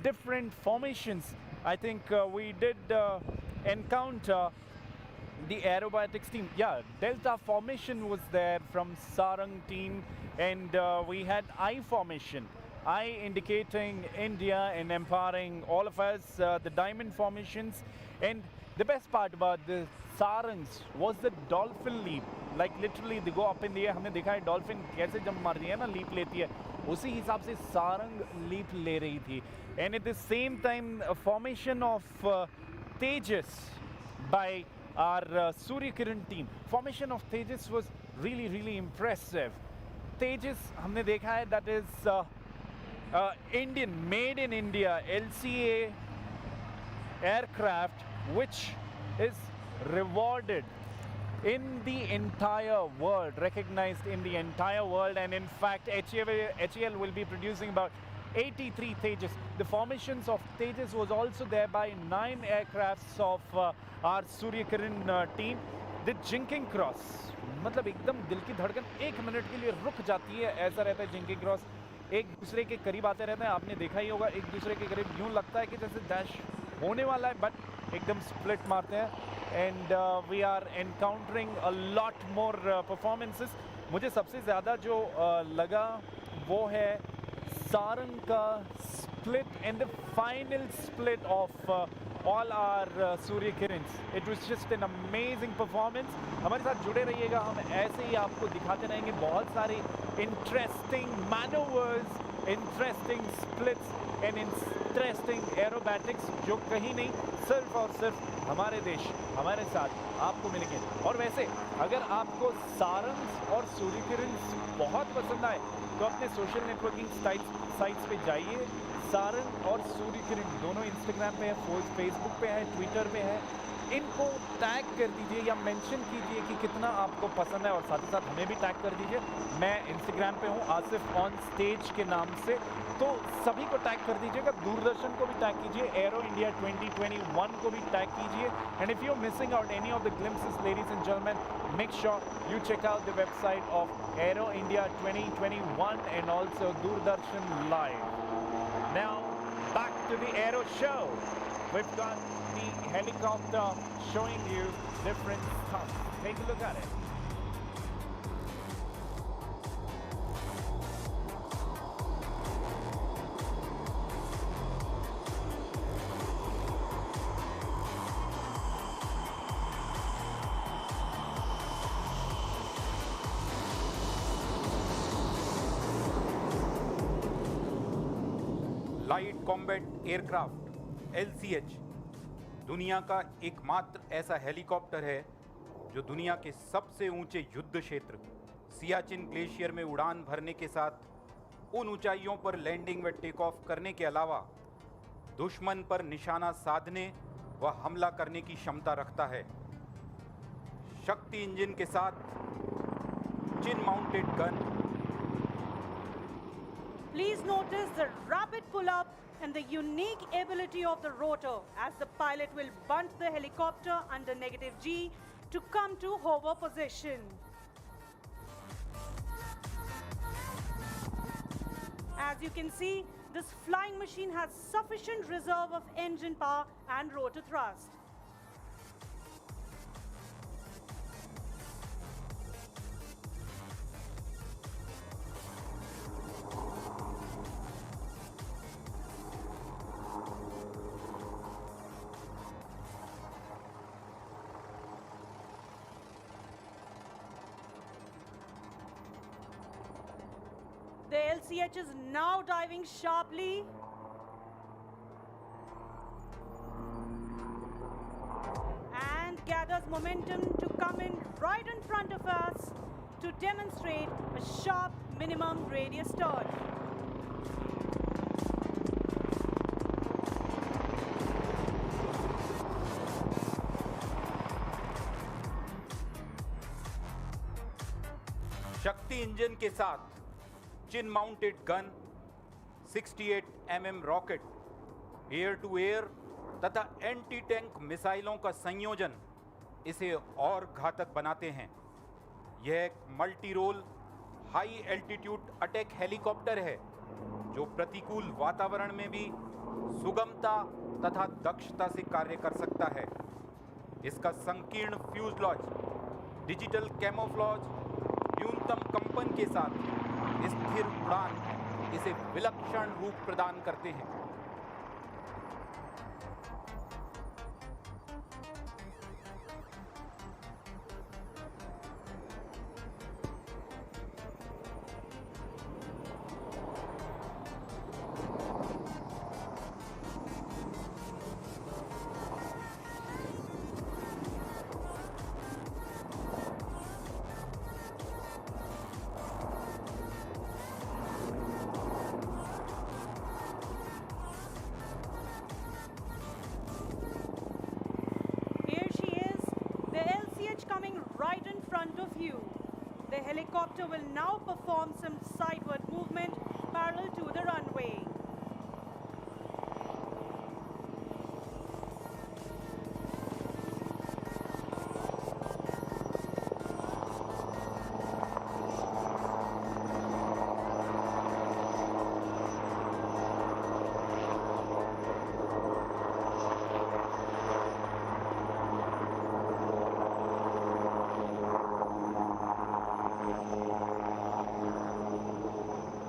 different formations. I think we did encounter the aerobatics team. Yeah, Delta formation was there from Sarang team, and we had I formation. I indicating India and empowering all of us, the diamond formations. And the best part about the Sarangs was the dolphin leap. Like literally they go up in the air. हमने देखा है dolphin कैसे जब मारती है ना leap लेती है, उसी हिसाब से सारंग leap ले रही थी. And at the same time, a formation of Tejas by our Surya Kiran team. Formation of Tejas was really, really impressive. Tejas, हमने देखा है, that is Indian, made in India, LCA aircraft, which is rewarded in the entire world, recognized in the entire world. And in fact, HAL will be producing about 83 Tejas. The formations of Tejas was also there by 9 aircrafts of our Surya Kiran team. The jinking cross, मतलब एकदम दिल की धड़कन 1 minute के लिए रुक जाती है, ऐसा रहता है जिंकिंग क्रॉस. एक दूसरे के करीब आते रहते हैं, आपने देखा ही होगा, एक दूसरे के करीब यूँ लगता है कि जैसे डैश होने वाला है, बट एकदम स्प्लिट मारते हैं. And we are encountering a lot more performances. मुझे सबसे ज़्यादा जो लगा वो है सारंग का split and the final split of all our Surya Kirans. It was just an amazing performance. हमारे साथ जुड़े रहिएगा, हम ऐसे ही आपको दिखाते रहेंगे बहुत सारे interesting maneuvers, interesting splits and interesting aerobatics जो कहीं नहीं, सिर्फ और सिर्फ हमारे देश, हमारे साथ आपको मिलेंगे. और वैसे अगर आपको सारंग और सूर्य किरण बहुत पसंद आए तो अपने सोशल नेटवर्किंग साइट्स पे जाइए. सारंग और सूर्य किरण दोनों इंस्टाग्राम पे है, फेसबुक पे है, ट्विटर पे है. इनको टैग कर दीजिए या मेंशन कीजिए कि कितना आपको पसंद है, और साथ ही साथ हमें भी टैग कर दीजिए. मैं इंस्टाग्राम पे हूँ आसिफ ऑन स्टेज के नाम से, तो सभी को टैग कर दीजिएगा. दूरदर्शन को भी टैग कीजिए, एरो इंडिया 2021 को भी टैग कीजिए. And if you are missing out any of the glimpses, ladies and gentleman, make sure you check out the website of Aero India 2021 and also Doordarshan Live. Now, back to the Aero show. We've got the helicopter showing you different stuff. Take a look at it. Light combat aircraft LCH दुनिया का एकमात्र ऐसा helicopter है जो दुनिया के सबसे ऊंचे युद्ध क्षेत्र सियाचिन ग्लेशियर में उड़ान भरने के साथ उन ऊंचाइयों पर लैंडिंग व टेक ऑफ करने के अलावा दुश्मन पर निशाना साधने व हमला करने की क्षमता रखता है. शक्ति इंजन के साथ chin mounted gun. Please notice the rapid pull-up and the unique ability of the rotor as the pilot will bunt the helicopter under -G to come to hover position. As you can see, this flying machine has sufficient reserve of engine power and rotor thrust. The LCH is now diving sharply. And gathers momentum to come in right in front of us to demonstrate a sharp minimum radius turn. Shakti engine के साथ chin mounted gun, 68 mm rocket, air to air तथा anti tank मिसाइलों का संयोजन इसे और घातक बनाते हैं. यह एक multi role high altitude attack helicopter है जो प्रतिकूल वातावरण में भी सुगमता तथा दक्षता से कार्य कर सकता है. इसका संकीर्ण फ्यूजलॉज, डिजिटल कैमोफ्लॉज, न्यूनतम कंपन के साथ स्थिर उड़ान इसे विलक्षण रूप प्रदान करते हैं। Here she is, the LCH coming right in front of you. The helicopter will now perform some sideward movement parallel to the runway.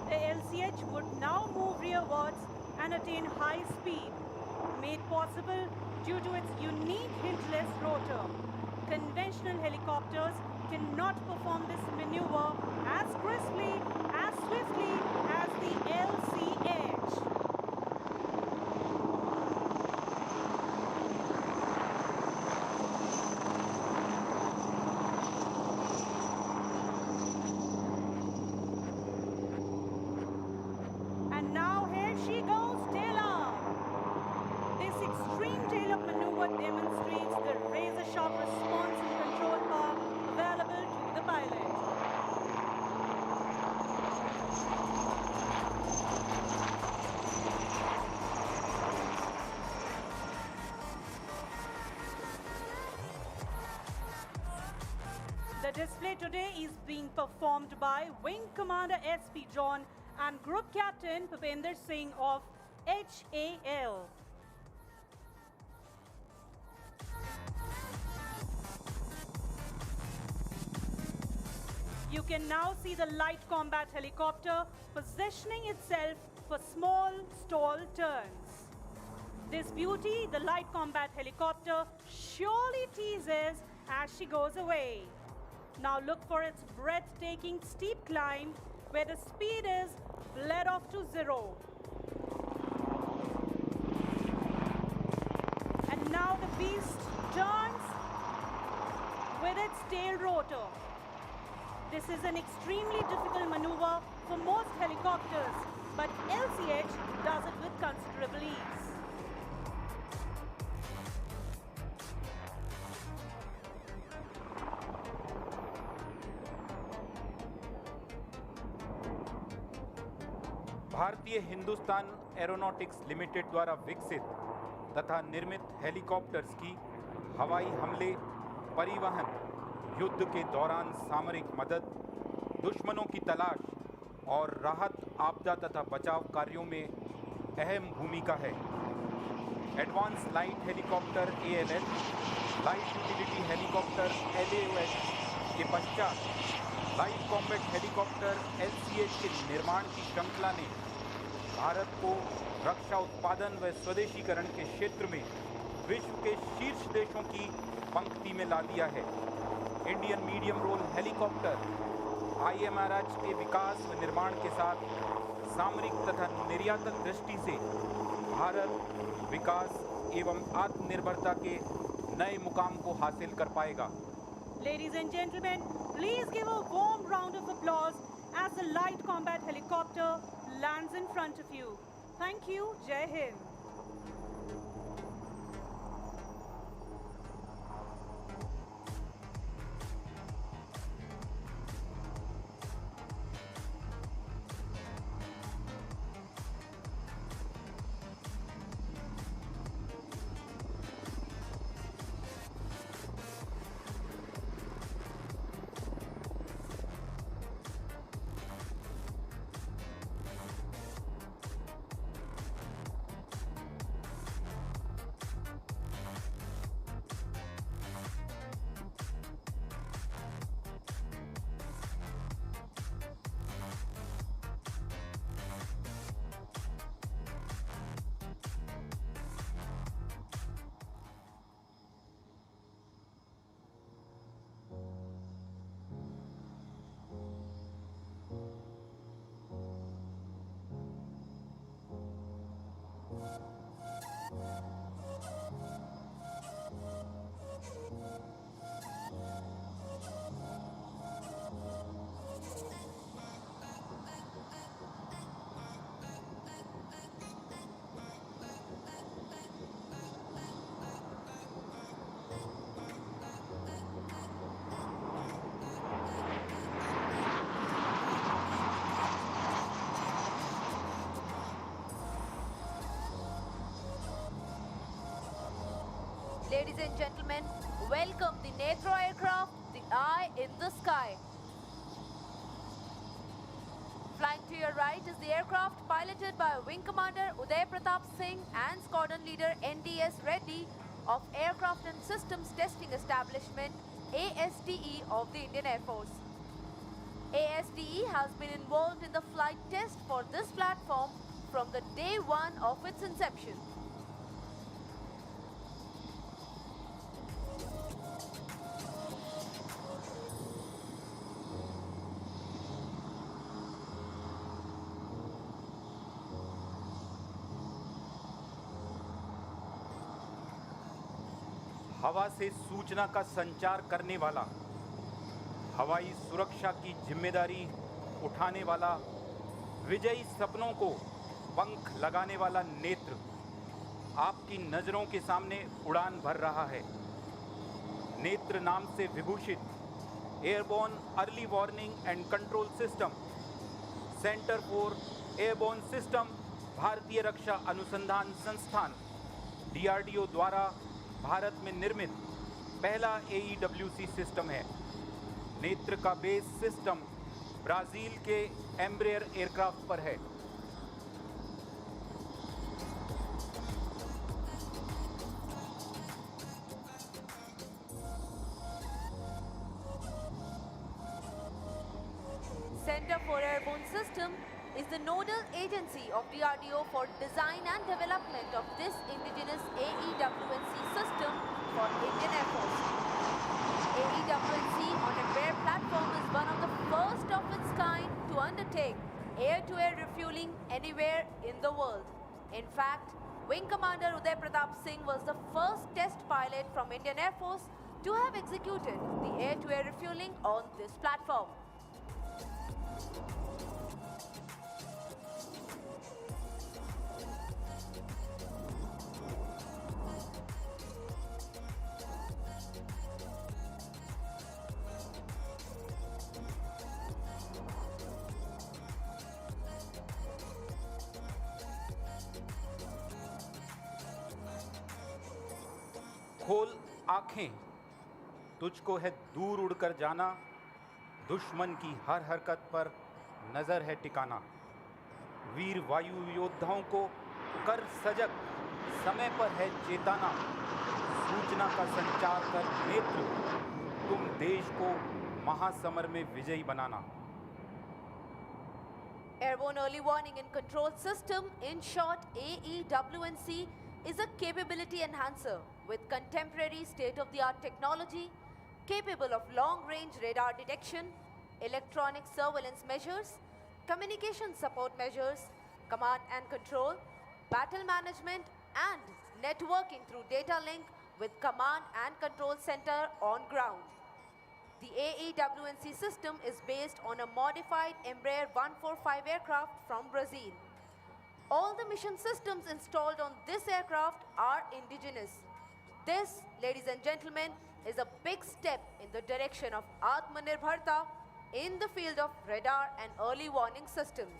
The LCH would now move rearwards and attain high speed, made possible due to its unique hingeless rotor. Conventional helicopters cannot perform this maneuver as crisply, as swiftly as the LCH. And now here she goes, tail up. This extreme tail up maneuver demonstrates the razor-sharp response and control power available to the pilot. The display today is being performed by Wing Commander SP John and Group Captain Bhupinder Singh of HAL. You can now see the light combat helicopter positioning itself for small stall turns. This beauty, the light combat helicopter, surely teases as she goes away. Now look for its breathtaking steep climb where the speed is bled off to zero. And now the beast turns with its tail rotor. This is an extremely difficult maneuver for most helicopters, but LCH does it with considerable ease. भारतीय Hindustan aeronautics limited द्वारा विकसित तथा निर्मित helicopters की हवाई हमले, परिवहन, युद्ध के दौरान सामरिक मदद, दुश्मनों की तलाश और राहत, आपदा तथा बचाव कार्यों में अहम भूमिका है। Advance light helicopter ALH, light utility helicopter LAUH के पश्चात लाइट कॉम्बैट हेलीकॉप्टर LCH के निर्माण की श्रृंखला ने भारत को रक्षा उत्पादन व स्वदेशीकरण के क्षेत्र में विश्व के शीर्ष देशों की पंक्ति में ला दिया है। Indian medium role helicopter IMRH के विकास व निर्माण के साथ सामरिक तथा निर्यातक दृष्टि से भारत विकास एवं आत्मनिर्भरता के नए मुकाम को हासिल कर पाएगा। Ladies and gentlemen, please give a warm round of applause as the light combat helicopter lands in front of you. Thank you. Jai Hind. ladies and gentlemen, welcome the Netra aircraft, the Eye in the Sky. Flying to your right is the aircraft piloted by Wing Commander Uday Pratap Singh and Squadron Leader NDS Reddy of Aircraft and Systems Testing Establishment ASTE of the Indian Air Force. ASTE has been involved in the flight test for this platform from the day one of its inception. हवा से सूचना का संचार करने वाला, हवाई सुरक्षा की जिम्मेदारी उठाने वाला, विजयी सपनों को पंख लगाने वाला नेत्र आपकी नजरों के सामने उड़ान भर रहा है। नेत्र नाम से विभूषित airborne early warning and control system, centre for airborne system, भारतीय रक्षा अनुसंधान संस्थान DRDO द्वारा भारत में निर्मित पहला AEWC सिस्टम है। नेत्र का बेस सिस्टम ब्राजील के एम्ब्रेयर एयरक्राफ्ट पर है। Center for Airborne System is the nodal agency of DRDO for design and development of this indigenous AEWNC system for Indian Air Force. AEWNC on a rare platform is one of the first of its kind to undertake air-to-air refueling anywhere in the world. In fact, Wing Commander Uday Pratap Singh was the first test pilot from Indian Air Force to have executed the air-to-air refueling on this platform. खोल आंखें, तुझको है दूर उड़कर जाना, दुश्मन की हर हरकत पर नजर है टिकाना। वीर वायु योद्धाओं को कर सजग, समय पर है चेताना। सूचना का संचार कर नेत्र, तुम देश को महासमर में विजयी बनाना। Airborne Early Warning and Control System, in short AEWNC, is a capability enhancer with contemporary state-of-the-art technology capable of long-range radar detection, electronic surveillance measures, communication support measures, command and control, battle management and networking through data link with command and control center on ground. The AEWNC system is based on a modified Embraer 145 aircraft from Brazil. All the mission systems installed on this aircraft are indigenous. This, ladies and gentlemen, is a big step in the direction of Atmanirbharta in the field of radar and early warning systems.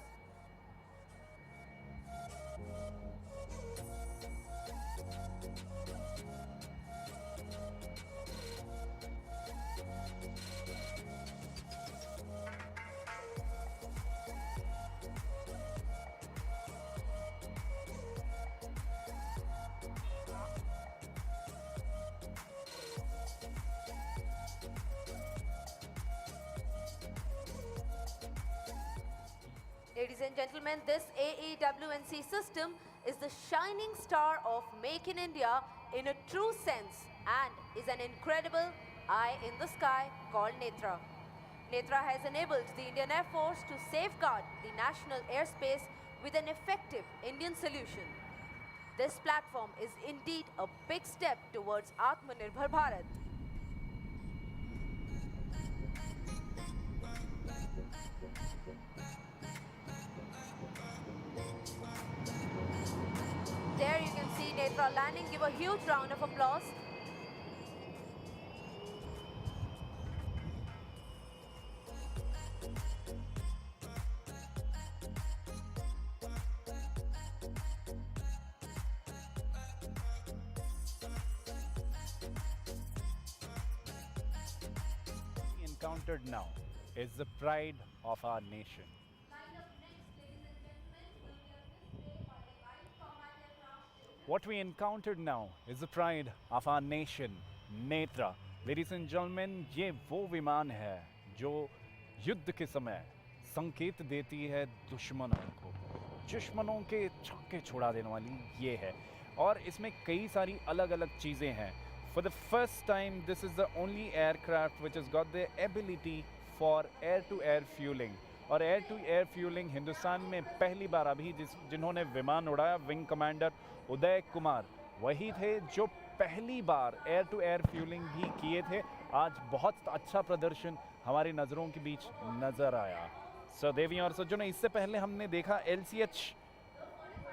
Ladies and gentlemen, this AEWNC system is the shining star of Make in India in a true sense and is an incredible eye in the sky called Netra. Netra has enabled the Indian Air Force to safeguard the national airspace with an effective Indian solution. This platform is indeed a big step towards Atmanirbhar Bharat. There you can see Netra landing. Give a huge round of applause. encountered now is the pride of our nation. What we encountered now is the pride of our nation, Netra. Ladies and gentlemen, ये वो विमान है जो युद्ध के समय संकेत देती है दुश्मनों को, दुश्मनों के छक्के छुड़ा देने वाली ये है, और इसमें कई सारी अलग अलग चीज़ें हैं. For the first time, this is the only aircraft which has got the ability for air-to-air fueling. और air to air fueling Hindustan में पहली बार अभी जिन्होंने विमान उड़ाया, विंग कमांडर उदय कुमार वही थे जो पहली बार एयर टू एयर फ्यूलिंग भी किए थे. आज बहुत अच्छा प्रदर्शन हमारी नज़रों के बीच नज़र आया. सो देवियों और सज्जनों, इससे पहले हमने देखा LCH,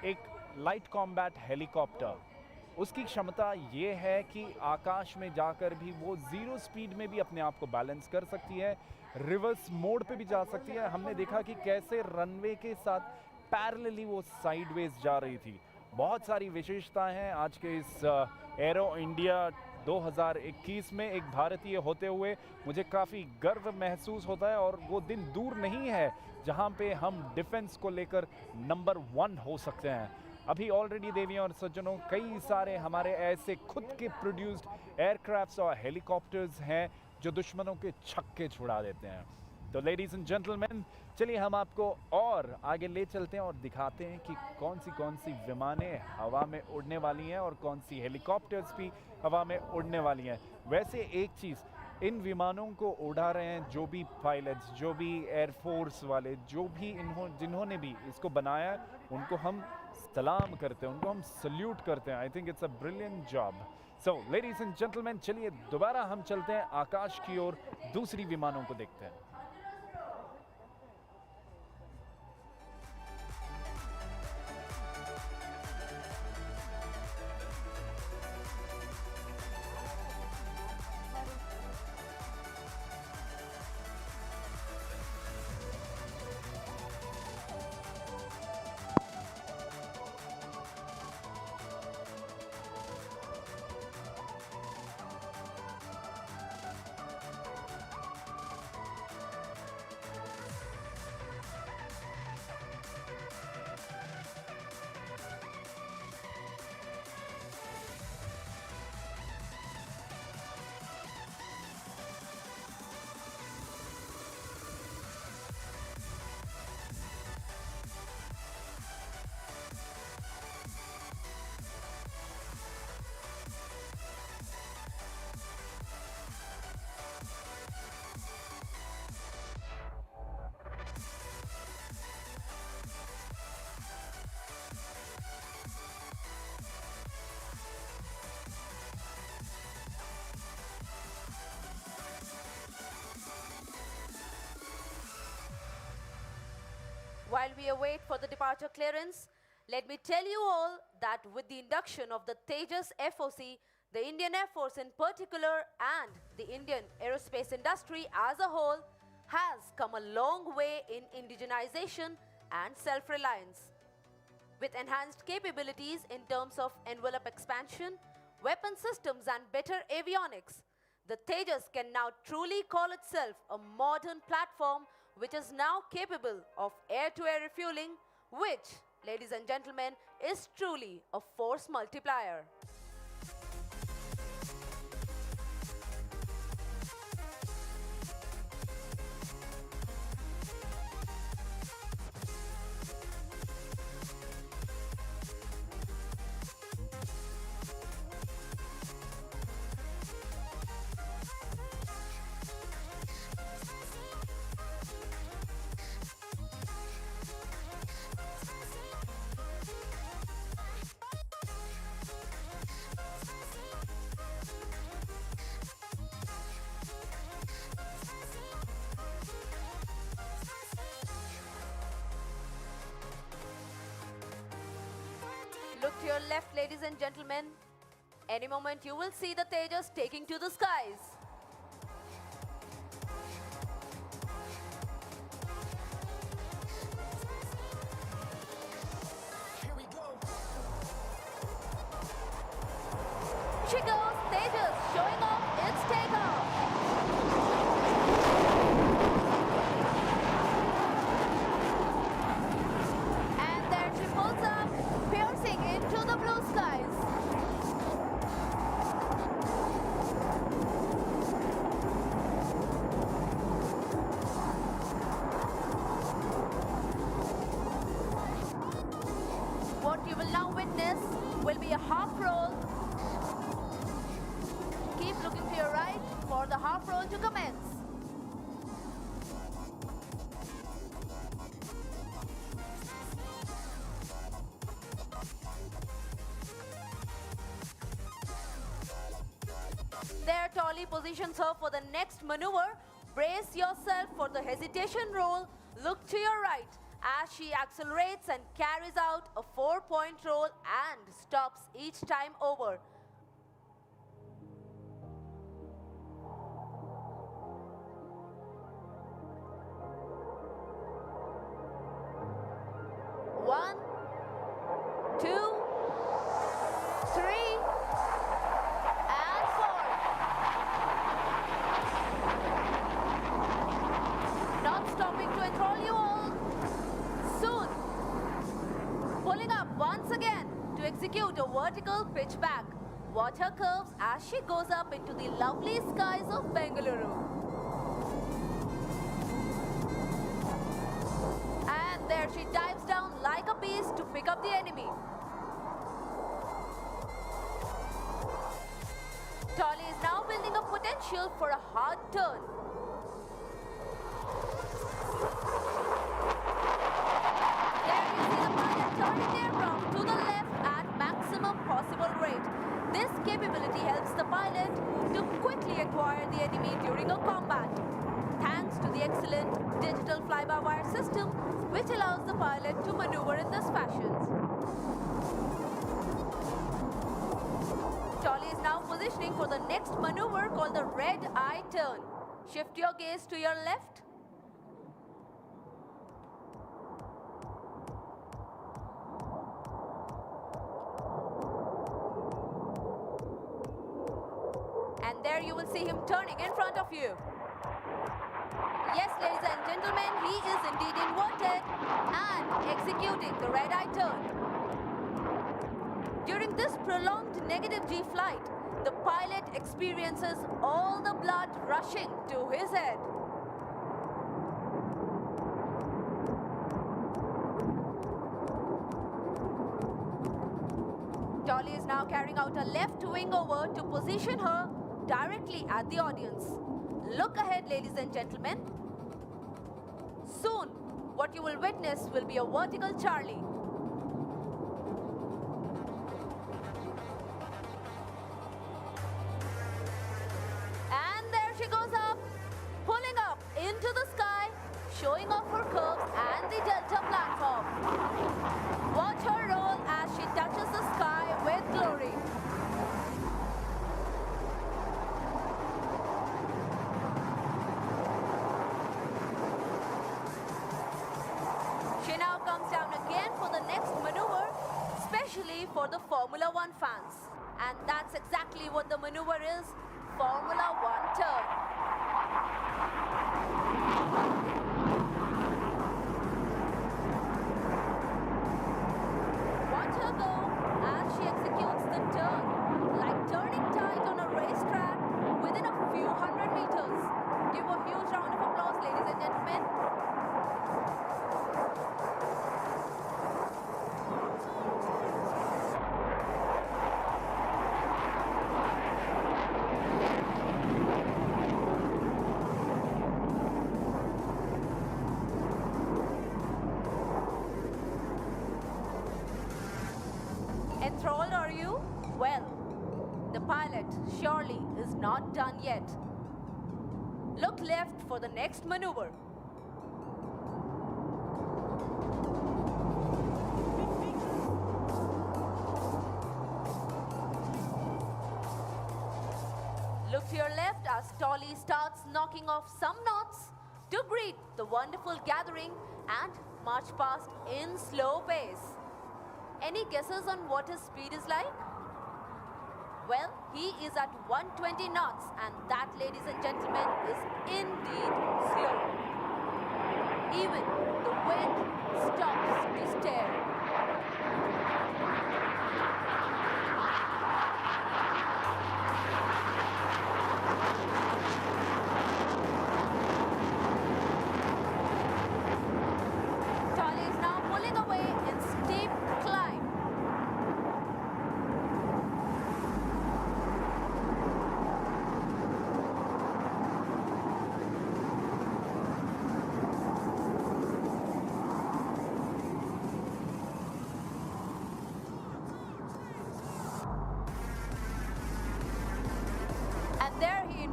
एक लाइट कॉम्बैट हेलीकॉप्टर. उसकी क्षमता ये है कि आकाश में जाकर भी वो ज़ीरो स्पीड में भी अपने आप को बैलेंस कर सकती है, रिवर्स मोड पे भी जा सकती है. हमने देखा कि कैसे रनवे के साथ पैरेलली वो साइडवेज जा रही थी. बहुत सारी विशेषताएं हैं आज के इस एरो इंडिया 2021 में. एक भारतीय होते हुए मुझे काफ़ी गर्व महसूस होता है, और वो दिन दूर नहीं है जहां पे हम डिफेंस को लेकर नंबर 1 हो सकते हैं. अभी ऑलरेडी देवियों और सज्जनों, कई सारे हमारे ऐसे खुद के प्रोड्यूस्ड एयरक्राफ्ट्स और हेलीकॉप्टर्स हैं जो दुश्मनों के छक्के छुड़ा देते हैं. तो लेडीज़ एंड जेंटलमैन, चलिए हम आपको और आगे ले चलते हैं और दिखाते हैं कि कौन सी विमानें हवा में उड़ने वाली हैं और कौन सी हेलीकॉप्टर्स भी हवा में उड़ने वाली हैं. वैसे एक चीज़, इन विमानों को उड़ा रहे हैं जो भी पायलट्स, जो भी एयरफोर्स वाले, जो भी जिन्होंने भी इसको बनाया, उनको हम सलाम करते हैं, उनको हम सल्यूट करते हैं. I think it's a brilliant job. So ladies and gentleman, चलिए दोबारा हम चलते हैं आकाश की ओर, दूसरी विमानों को देखते हैं. While we await for the departure clearance, let me tell you all that with the induction of the Tejas FOC, the Indian Air Force in particular and the Indian aerospace industry as a whole has come a long way in indigenization and self-reliance. With enhanced capabilities in terms of envelope expansion, weapon systems and better avionics, the Tejas can now truly call itself a modern platform which is now capable of air-to-air refueling, which, ladies and gentlemen, is truly a force multiplier. Look to your left, ladies and gentlemen. Any moment you will see the Tejas taking to the skies. She goes, Tejas showing off its takeoff. now witness will be a half roll. Keep looking to your right for the half roll to commence. There, Tolly positions her for the next maneuver. Brace yourself for the hesitation roll. Look to your right as she accelerates and carries out a 4-point roll and stops each time over. One, two, three, and four. Not stopping to enthrall you all. Soon, pulling up once again to execute a vertical pitch back. Watch her curves as she goes up into the lovely skies of Bengaluru. And there she dives down like a beast to pick up the enemy. Tolly is now building up potential for a hard turn. There you see the pilot turning the aircraft to the left at maximum possible rate. This capability helps the pilot to quickly acquire the enemy during a combat. Thanks to the excellent digital fly-by-wire system, which allows the pilot to maneuver in this fashion. Tolly is now positioning for the next maneuver called the red eye turn. Shift your gaze to your left. And there you will see him turning in front of you. Yes, ladies and gentlemen, he is indeed inverted and executing the red eye turn. During this prolonged negative G flight, the pilot experiences all the blood rushing to his head. Tolly is now carrying out a left wing over to position her directly at the audience. Look ahead, ladies and gentlemen. Soon, what you will witness will be a vertical Charlie. And there she goes up, pulling up into the sky, showing off her curves and the Delta platform. Watch her roll as she touches the sky with glory. She now comes down again for the next maneuver, especially for the Formula One fans. And that's exactly what the maneuver is, Formula One turn. Watch her go as she executes the turn, like turning tight on a racetrack within a few hundred meters. Give a huge round of applause, ladies and gentlemen. Enthralled, are you? Well, the pilot surely is not done yet. Look left for the next maneuver. Look to your left as Tolly starts knocking off some knots to greet the wonderful gathering and march past in slow pace. Any guesses on what his speed is like? Well, he is at 120 knots, and that, ladies and gentlemen, is indeed slow. Even the wind stops to stare. Tolly is now pulling away in steep climb.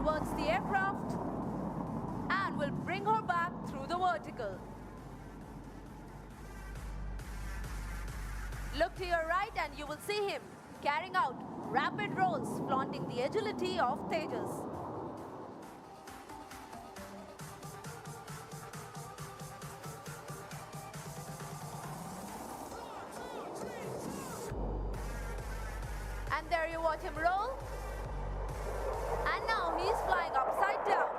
towards the aircraft and will bring her back through the vertical. Look to your right and you will see him carrying out rapid rolls, flaunting the agility of Tejas. And there you watch him roll. And now he's flying upside down.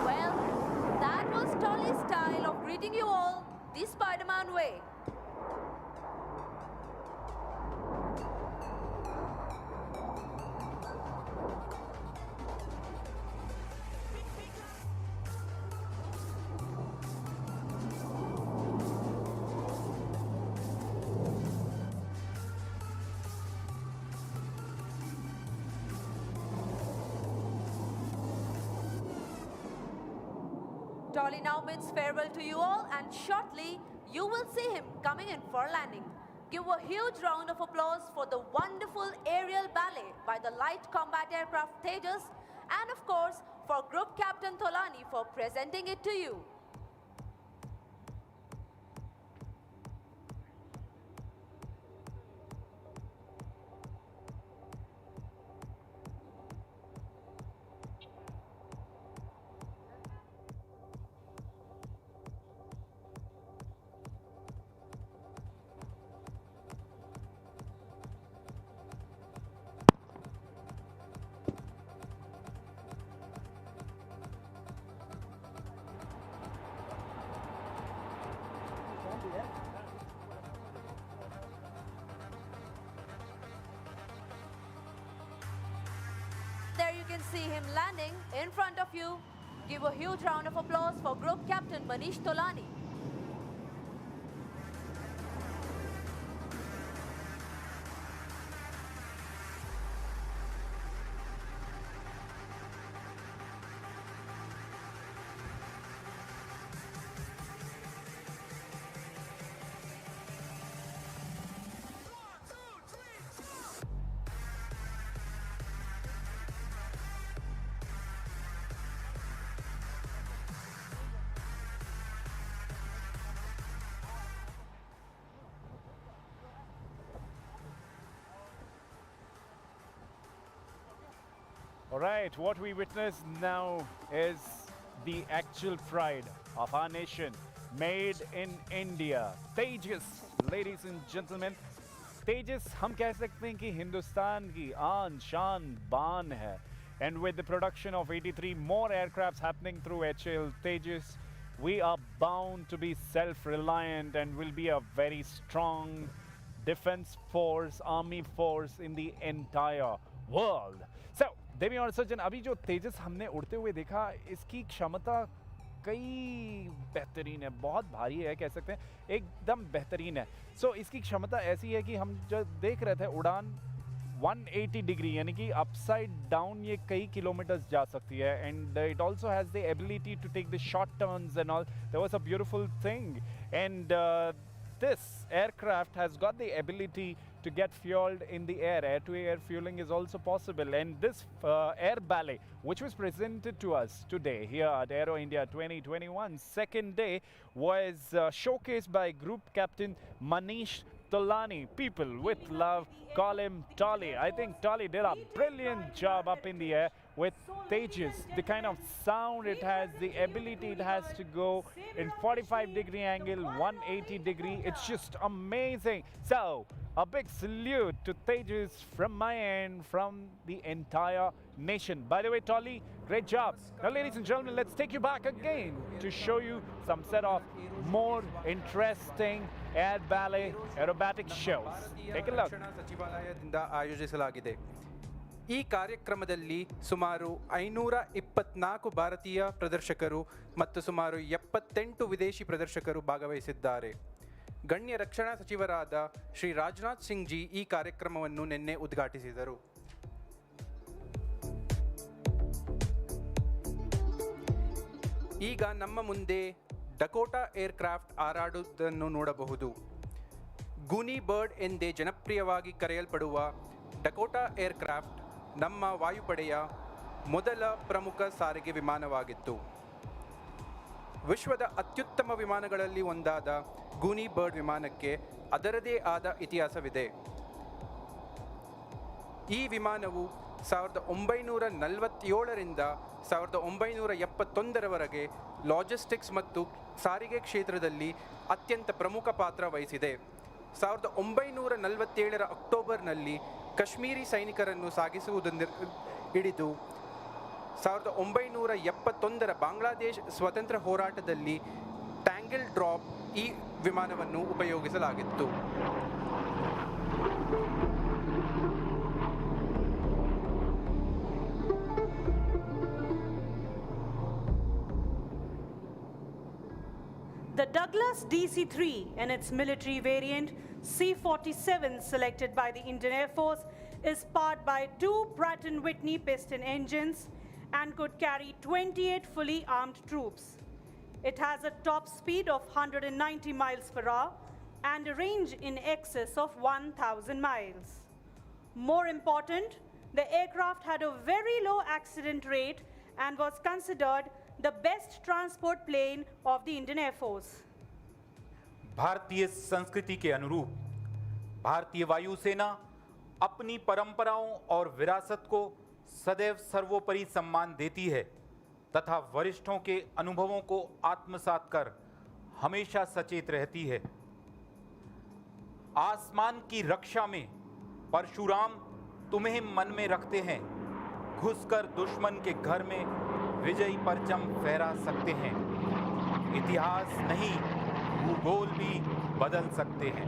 Well, that was Tolly's style of greeting you all the Spider-Man way. Tolly now bids farewell to you all, and shortly you will see him coming in for landing. Give a huge round of applause for the wonderful aerial ballet by the light combat aircraft Tejas, and of course for Group Captain Tolani for presenting it to you. There you can see him landing in front of you. Give a huge round of applause for Group Captain Manish Tolani. All right, what we witness now is the actual pride of our nation, made in India. Tejas, ladies and gentlemen. Tejas, हम कह सकते हैं कि हिंदुस्तान की आन शान बान है. And with the production of 83 more aircrafts happening through HAL Tejas, we are bound to be self-reliant and will be a very strong defense force, army force in the entire world. So, देवी और सज्जन, अभी जो तेजस हमने उड़ते हुए देखा, इसकी क्षमता कई बेहतरीन है, बहुत भारी है कह सकते हैं, एकदम बेहतरीन है. सो इसकी क्षमता ऐसी है कि हम जो देख रहे थे उड़ान 180 डिग्री यानी कि अपसाइड डाउन ये कई किलोमीटर्स जा सकती है. And it also has the ability to take the short turns and all. There was a beautiful thing. And this aircraft has got the ability to get fueled in the air. Air-to-air fueling is also possible. And this air ballet, which was presented to us today here at Aero India 2021, second day, was showcased by Group Captain Manish Tolani. People with love call him Tolly. I think Tolly did a brilliant job up in the air with Tejas. The kind of sound it has, the ability it has to go in 45-degree angle, 180 degree. It's just amazing. So, a big salute to Tejas from my end, from the entire nation. By the way, Tolly, great job. Now, ladies and gentlemen, let's take you back again to show you some set of more interesting air ballet aerobatic shows. Take a look. ಸಚಿವಾಲಯದಿಂದ ಆಯೋಜಿಸಲಾಗಿದೆ. ಈ ಕಾರ್ಯಕ್ರಮದಲ್ಲಿ ಸುಮಾರು 524 ಭಾರತೀಯ ಪ್ರದರ್ಶಕರು ಮತ್ತು ಸುಮಾರು 78 ವಿದೇಶಿ ಪ್ರದರ್ಶಕರು ಭಾಗವಹಿಸಿದ್ದಾರೆ. ಗಣ್ಯ ರಕ್ಷಣಾ ಸಚಿವರಾದ ಶ್ರೀ ರಾಜನಾಥ್ ಸಿಂಗ್ ಜಿ ಈ ಕಾರ್ಯಕ್ರಮವನ್ನು ನಿನ್ನೆ ಉದ್ಘಾಟಿಸಿದರು. ಈಗ ನಮ್ಮ ಮುಂದೆ ಡಕೋಟಾ ಏರ್ಕ್ರಾಫ್ಟ್ ಹಾರಾಡುವುದನ್ನು ನೋಡಬಹುದು. ಗೂನಿ ಬರ್ಡ್ ಎಂದೇ ಜನಪ್ರಿಯವಾಗಿ ಕರೆಯಲ್ಪಡುವ ಡಕೋಟಾ ಏರ್ಕ್ರಾಫ್ಟ್ ನಮ್ಮ ವಾಯುಪಡೆಯ ಮೊದಲ ಪ್ರಮುಖ ಸಾರಿಗೆ ವಿಮಾನವಾಗಿತ್ತು. ವಿಶ್ವದ ಅತ್ಯುತ್ತಮ ವಿಮಾನಗಳಲ್ಲಿ ಒಂದಾದ ಗೂನಿ ಬರ್ಡ್ ವಿಮಾನಕ್ಕೆ ಅದರದೇ ಆದ ಇತಿಹಾಸವಿದೆ. ಈ ವಿಮಾನವು 1947ರಿಂದ 1971ರವರೆಗೆ ಲಾಜಿಸ್ಟಿಕ್ಸ್ ಮತ್ತು ಸಾರಿಗೆ ಕ್ಷೇತ್ರದಲ್ಲಿ ಅತ್ಯಂತ ಪ್ರಮುಖ ಪಾತ್ರ ವಹಿಸಿದೆ. 1947ರ ಅಕ್ಟೋಬರ್ನಲ್ಲಿ ಕಾಶ್ಮೀರಿ ಸೈನಿಕರನ್ನು ಸಾಗಿಸುವುದನ್ನು ಹಿಡಿದು 1971ರ ಬಾಂಗ್ಲಾದೇಶ್ ಸ್ವತಂತ್ರ ಹೋರಾಟದಲ್ಲಿ ಟ್ಯಾಂಗಲ್ ಡ್ರಾಪ್ ಈ ವಿಮಾನವನ್ನು ಉಪಯೋಗಿಸಲಾಗಿತ್ತು. The Douglas DC-3 and its military variant C-47 selected by the Indian Air Force is powered by two Pratt & Whitney piston engines and could carry 28 fully armed troops. It has a top speed of 190 miles per hour and a range in excess of 1,000 miles. More important, the aircraft had a very low accident rate and was considered the best transport plane of the Indian Air Force. भारतीय संस्कृति के अनुरूप भारतीय वायुसेना अपनी परंपराओं और विरासत को सदैव सर्वोपरि सम्मान देती है तथा वरिष्ठों के अनुभवों को आत्मसात कर हमेशा सचेत रहती है. आसमान की रक्षा में परशुराम तुम्हें मन में रखते हैं, घुसकर दुश्मन के घर में विजयी परचम फहरा सकते हैं. इतिहास नहीं, भूगोल भी बदल सकते हैं.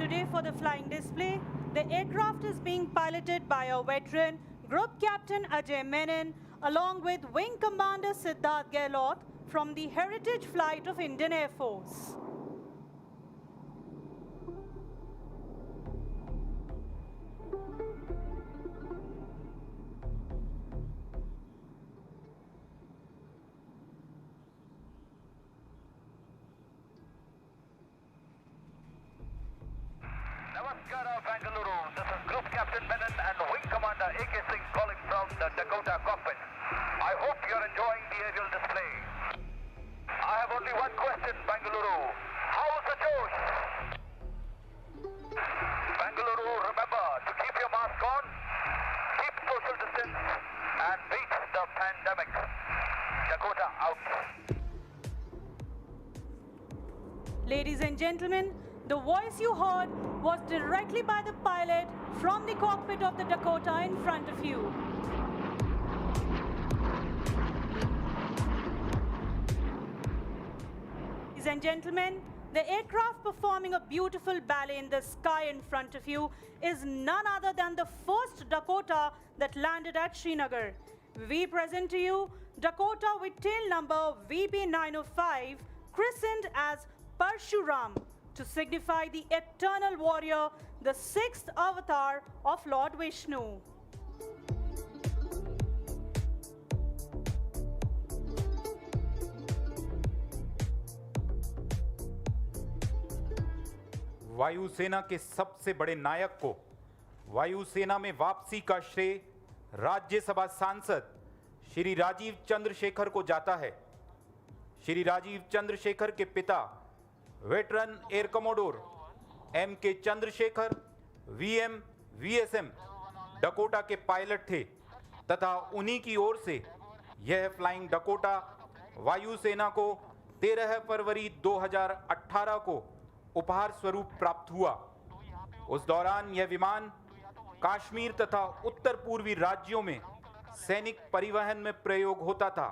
Today for the flying display, the aircraft is being piloted by a veteran Group Captain Ajay Menon along with Wing Commander Siddharth Gehlot from the Heritage Flight of Indian Air Force. Namaskara, Bangalore. This is Group Captain Menon and Wing Commander A.K. Singh calling from the Dakota cockpit. I hope you're enjoying the aerial display. I have only one question, Bangalore. How's the Josh? Bangalore, remember to keep your mask on, keep social distance, and beat the pandemic. Dakota out. Ladies and gentlemen, the voice you heard was directly by the pilot from the cockpit of the Dakota in front of you. Ladies and gentlemen, the aircraft performing a beautiful ballet in the sky in front of you is none other than the first Dakota that landed at Srinagar. We present to you Dakota with tail number VB905, christened as Parshuram, to signify the eternal warrior, the sixth avatar of Lord Vishnu. वायुसेना के सबसे बड़े नायक को वायुसेना में वापसी का श्रेय राज्यसभा सांसद श्री राजीव चंद्रशेखर को जाता है. श्री राजीव चंद्रशेखर के पिता veteran air commodore M.K. Chandrashekhar VM VSM Dakota के पायलट थे तथा उन्हीं की ओर से यह फ्लाइंग डकोटा वायुसेना को 13 फरवरी 2018 को उपहार स्वरूप प्राप्त हुआ. उस दौरान यह विमान कश्मीर तथा उत्तर पूर्वी राज्यों में सैनिक परिवहन में प्रयोग होता था.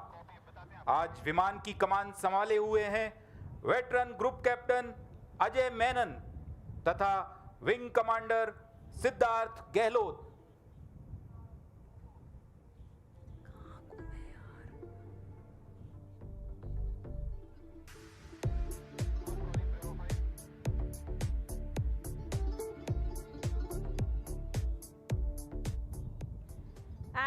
आज विमान की कमान संभाले हुए हैं veteran group captain Ajay Menon तथा wing commander Siddharth Gehlot.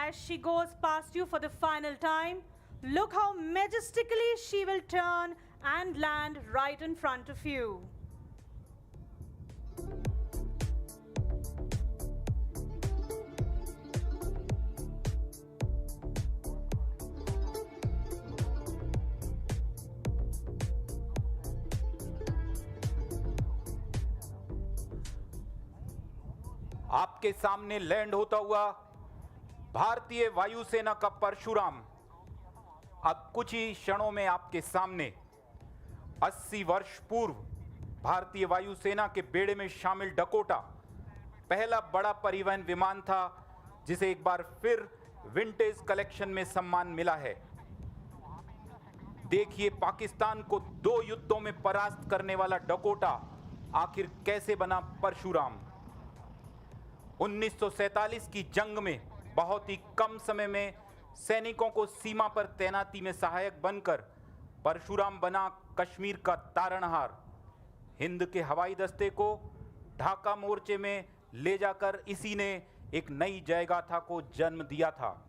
As she goes past you for the final time, look how majestically she will turn and land right in front of you. आपके सामने लैंड होता हुआ भारतीय वायुसेना का परशुराम अब कुछ ही क्षणों में आपके सामने 80 वर्ष पूर्व भारतीय वायुसेना के बेड़े में शामिल डकोटा पहला बड़ा परिवहन विमान था जिसे एक बार फिर विंटेज कलेक्शन में सम्मान मिला है। देखिए पाकिस्तान को 2 युद्धों में परास्त करने वाला डकोटा आखिर कैसे बना परशुराम। 1947 की जंग में बहुत ही कम समय में सैनिकों को सीमा पर तैनाती में सहायक बनकर परशुराम बना कश्मीर का तारणहार। हिंद के हवाई दस्ते को ढाका मोर्चे में ले जाकर इसी ने एक नई जयगाथा को जन्म दिया था।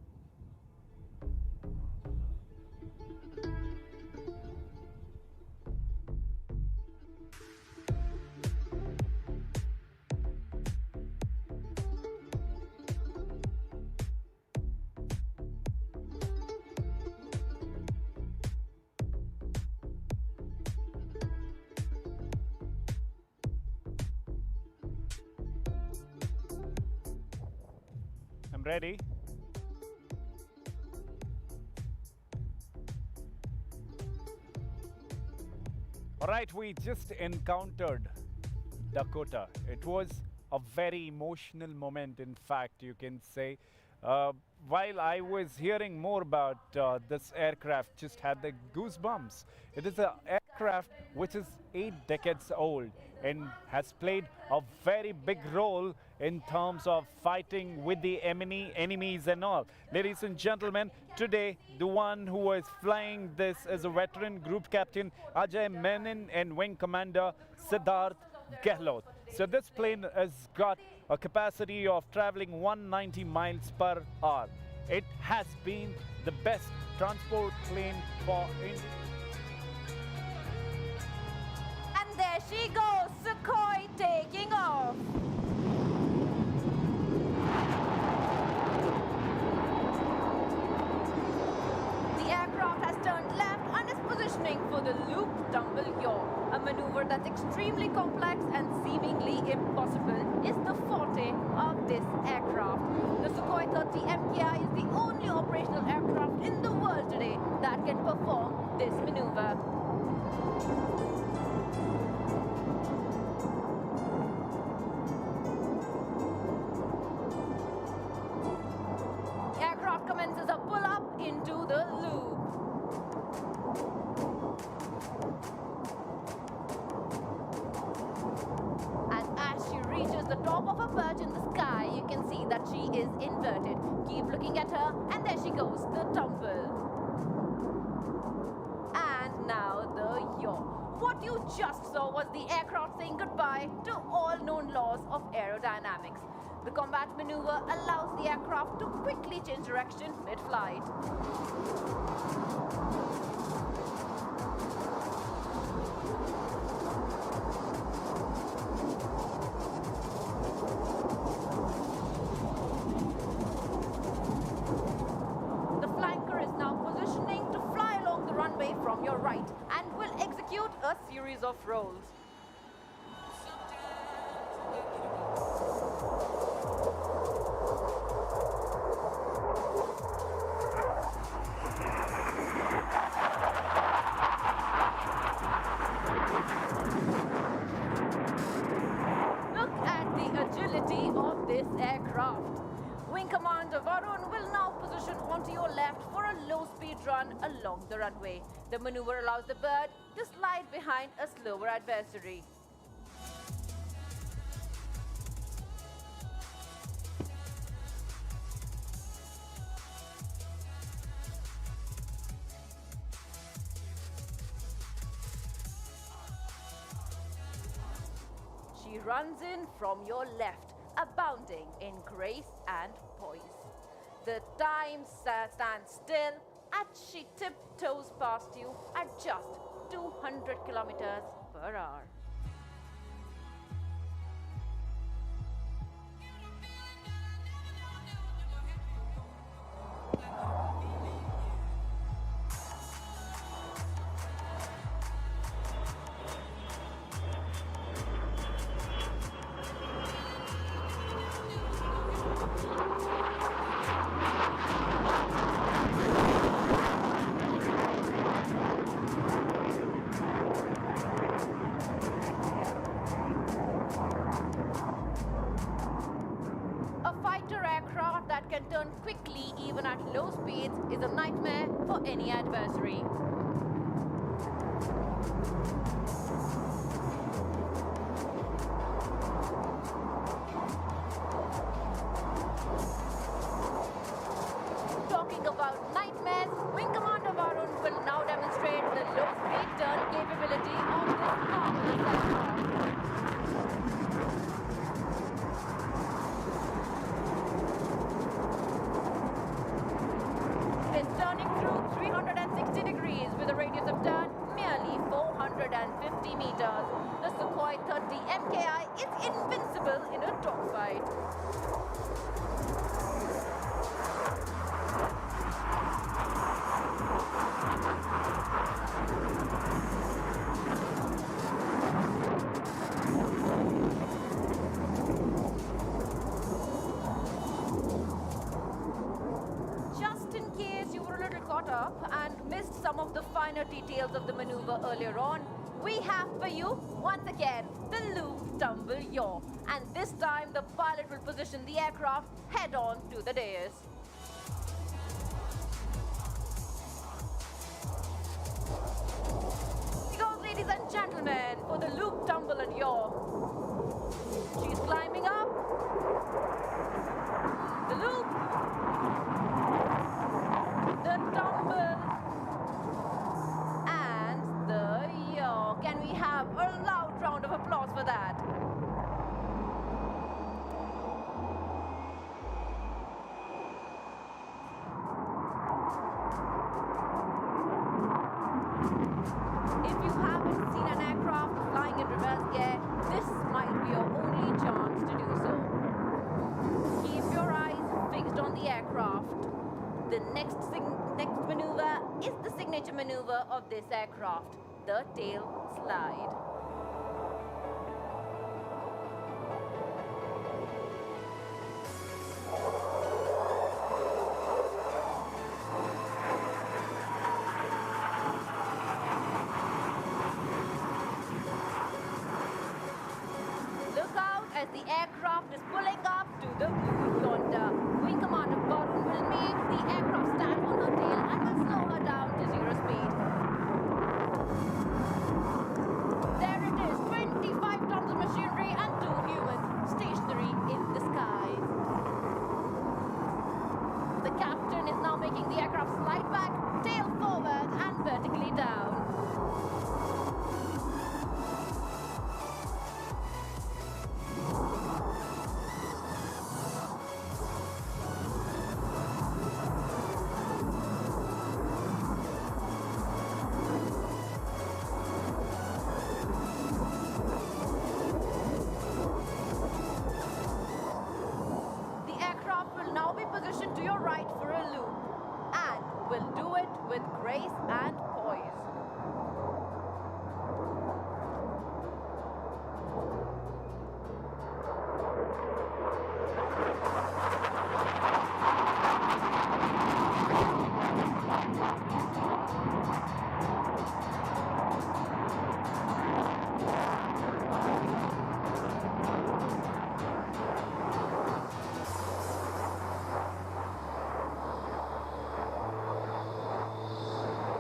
I'm ready. All right, we just encountered Dakota. It was a very emotional moment, in fact, you can say. While I was hearing more about this aircraft, just had the goosebumps. It is an aircraft which is 8 decades old and has played a very big role in terms of fighting with the enemies and all. Ladies and gentlemen, today the one who is flying this is a veteran Group Captain Ajay Menon and Wing Commander Siddharth Gehlot. So this plane has got a capacity of traveling 190 miles per hour. It has been the best transport plane for India. And there she goes, Sukhoi taking off. The aircraft has turned left and is positioning for the loop tumble yaw. A maneuver that's extremely complex and seemingly impossible is the forte of this aircraft. The Sukhoi 30 MKI is the only operational aircraft in the world today that can perform this maneuver. Aircraft commences a pull-up into the loop. And as she reaches the top of a perch in the sky, you can see that she is inverted. Keep looking at her, and there she goes, the tumble. And now the yaw. What you just saw was the aircraft saying goodbye to all known laws of aerodynamics. The combat maneuver allows the aircraft to quickly change direction mid-flight. The flanker is now positioning to fly along the runway from your right and will execute a series of rolls. Look at the agility of this aircraft. Wing Commander Varun will now position onto your left for a low-speed run along the runway. The maneuver allows the bird to slide behind a slower adversary. She runs in from your left, abounding in grace and poise. The time stands still as she tiptoes past you at just 200 kilometers per hour. turn quickly even at low speeds is a nightmare for any adversary. Talking about nightmares, Wing Commander Varun will now demonstrate the low-speed turn capability of this marvelous aircraft. It's turning through 360 degrees with a radius of turn merely 450 meters. The Sukhoi 30 MKI is invincible in a dogfight. Just in case you were a little caught up and missed some of the finer details of the maneuver earlier on, we have for you, once again, the loop, tumble, yaw. And this time, the pilot will position the aircraft head-on to the dais. Here goes, ladies and gentlemen, for the loop, tumble, and yaw. She's climbing up. The loop. The tumble. And the yaw. Can we have a loud round of applause for that? If you haven't seen an aircraft flying in reverse gear, this might be your only chance to do so. Keep your eyes fixed on the aircraft. The next maneuver is the signature maneuver of this aircraft, the tail slide. Look out as the aircraft is pulling up to the blue yonder. Wing Commander Varun will make the aircraft stand on her tail and will slow her down to 0 speed. There it is, 25 tons of machinery and 2 humans stationary in the skies. The captain is now making the aircraft slide back, tail forward and vertically down. The aircraft will now be positioned to your right for a loop and will do it with grace and poise.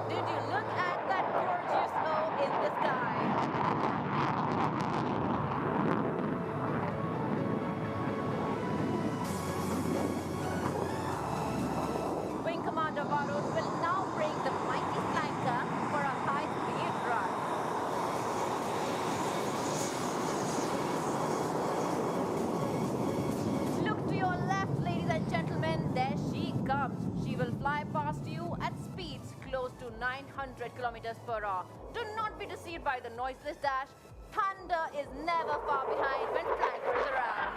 Did you look at that gorgeous O in the sky? Wing Commander Varun will now bring the mighty flanker for a high-speed run. Look to your left, ladies and gentlemen, there she comes. She will fly past you at speeds close to 900 kilometers per hour. Do not be deceived by the noiseless dash. Thunder is never far behind when flanker is around.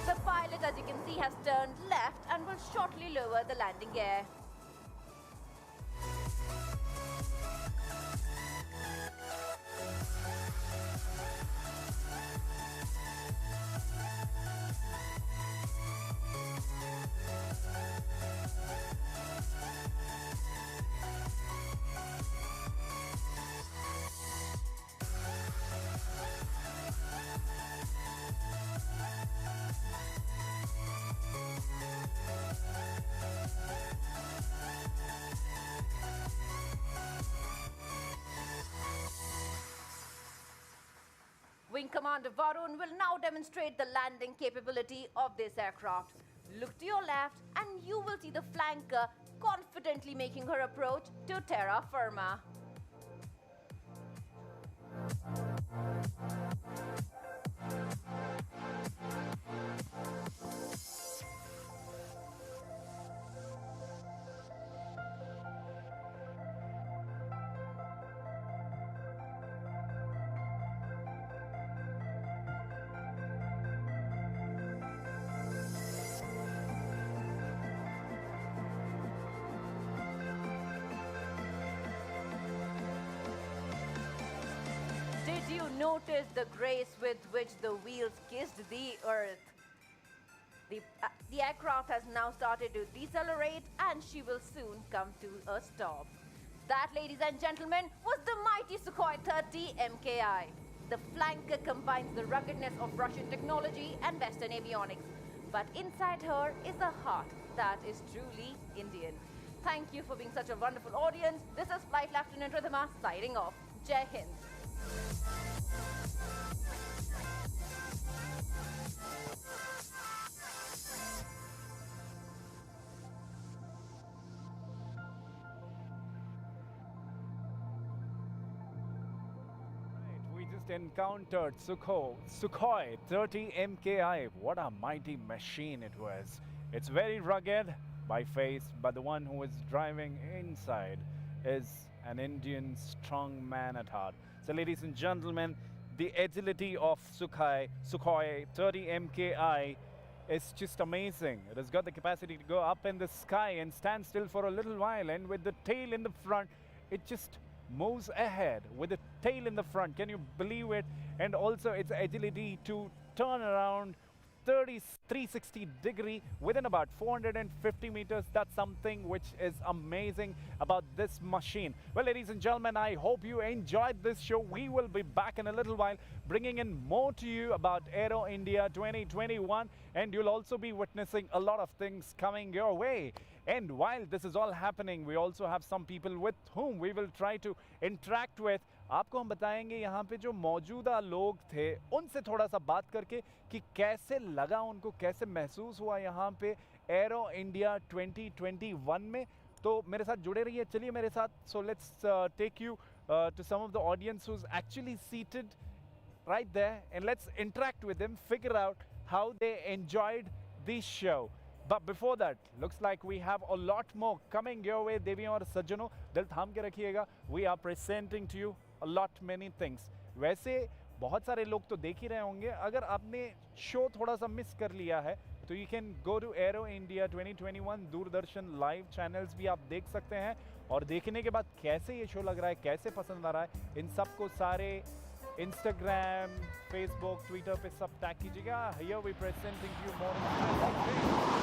The pilot, as you can see, has turned left and will shortly lower the landing gear. Commander Varun will now demonstrate the landing capability of this aircraft. Look to your left and you will see the flanker confidently making her approach to terra firma. Did you notice the grace with which the wheels kissed the earth? The aircraft has now started to decelerate and she will soon come to a stop. That, ladies and gentlemen, was the mighty Sukhoi 30 MKI. The flanker combines the ruggedness of Russian technology and Western avionics. But inside her is a heart that is truly Indian. Thank you for being such a wonderful audience. This is Flight Lieutenant Ridhima signing off. Jai Hind. We just encountered Sukhoi 30 MKI. What a mighty machine it was. It's very rugged by face, but the one who is driving inside is an Indian strong man at heart. So ladies and gentlemen, the agility of Sukhoi 30 MKI is just amazing. It has got the capacity to go up in the sky and stand still for a little while, and with the tail in the front, it just moves ahead with the tail in the front. Can you believe it? And also its agility to turn around 360 degree within about 450 meters. That's something which is amazing about this machine. Well, ladies and gentlemen, I hope you enjoyed this show. We will be back in a little while bringing in more to you about Aero India 2021, and you'll also be witnessing a lot of things coming your way. And while this is all happening, we also have some people with whom we will try to interact with. आपको हम बताएंगे यहाँ पे जो मौजूदा लोग थे उनसे थोड़ा सा बात करके कि कैसे लगा उनको, कैसे महसूस हुआ यहाँ पे एरो इंडिया 2021 में. तो मेरे साथ जुड़े रहिए, चलिए मेरे साथ. So let's take you to some of the audience who's actually seated right there, and let's interact with them, figure out how they enjoyed the show. But before that, looks like we have a lot more coming your way. देवियों और सज्जनों, दिल थाम के रखिएगा. We are presenting to you a lot many things. वैसे बहुत सारे लोग तो देख ही रहे होंगे. अगर आपने शो थोड़ा सा मिस कर लिया है तो you can go to Aero India 2021 Doordarshan live channels भी आप देख सकते हैं. और देखने के बाद कैसे ये शो लग रहा है, कैसे पसंद आ रहा है, इन सबको सारे Instagram, Facebook, Twitter पे सब टैग कीजिएगा. Here we presenting to you more interesting things.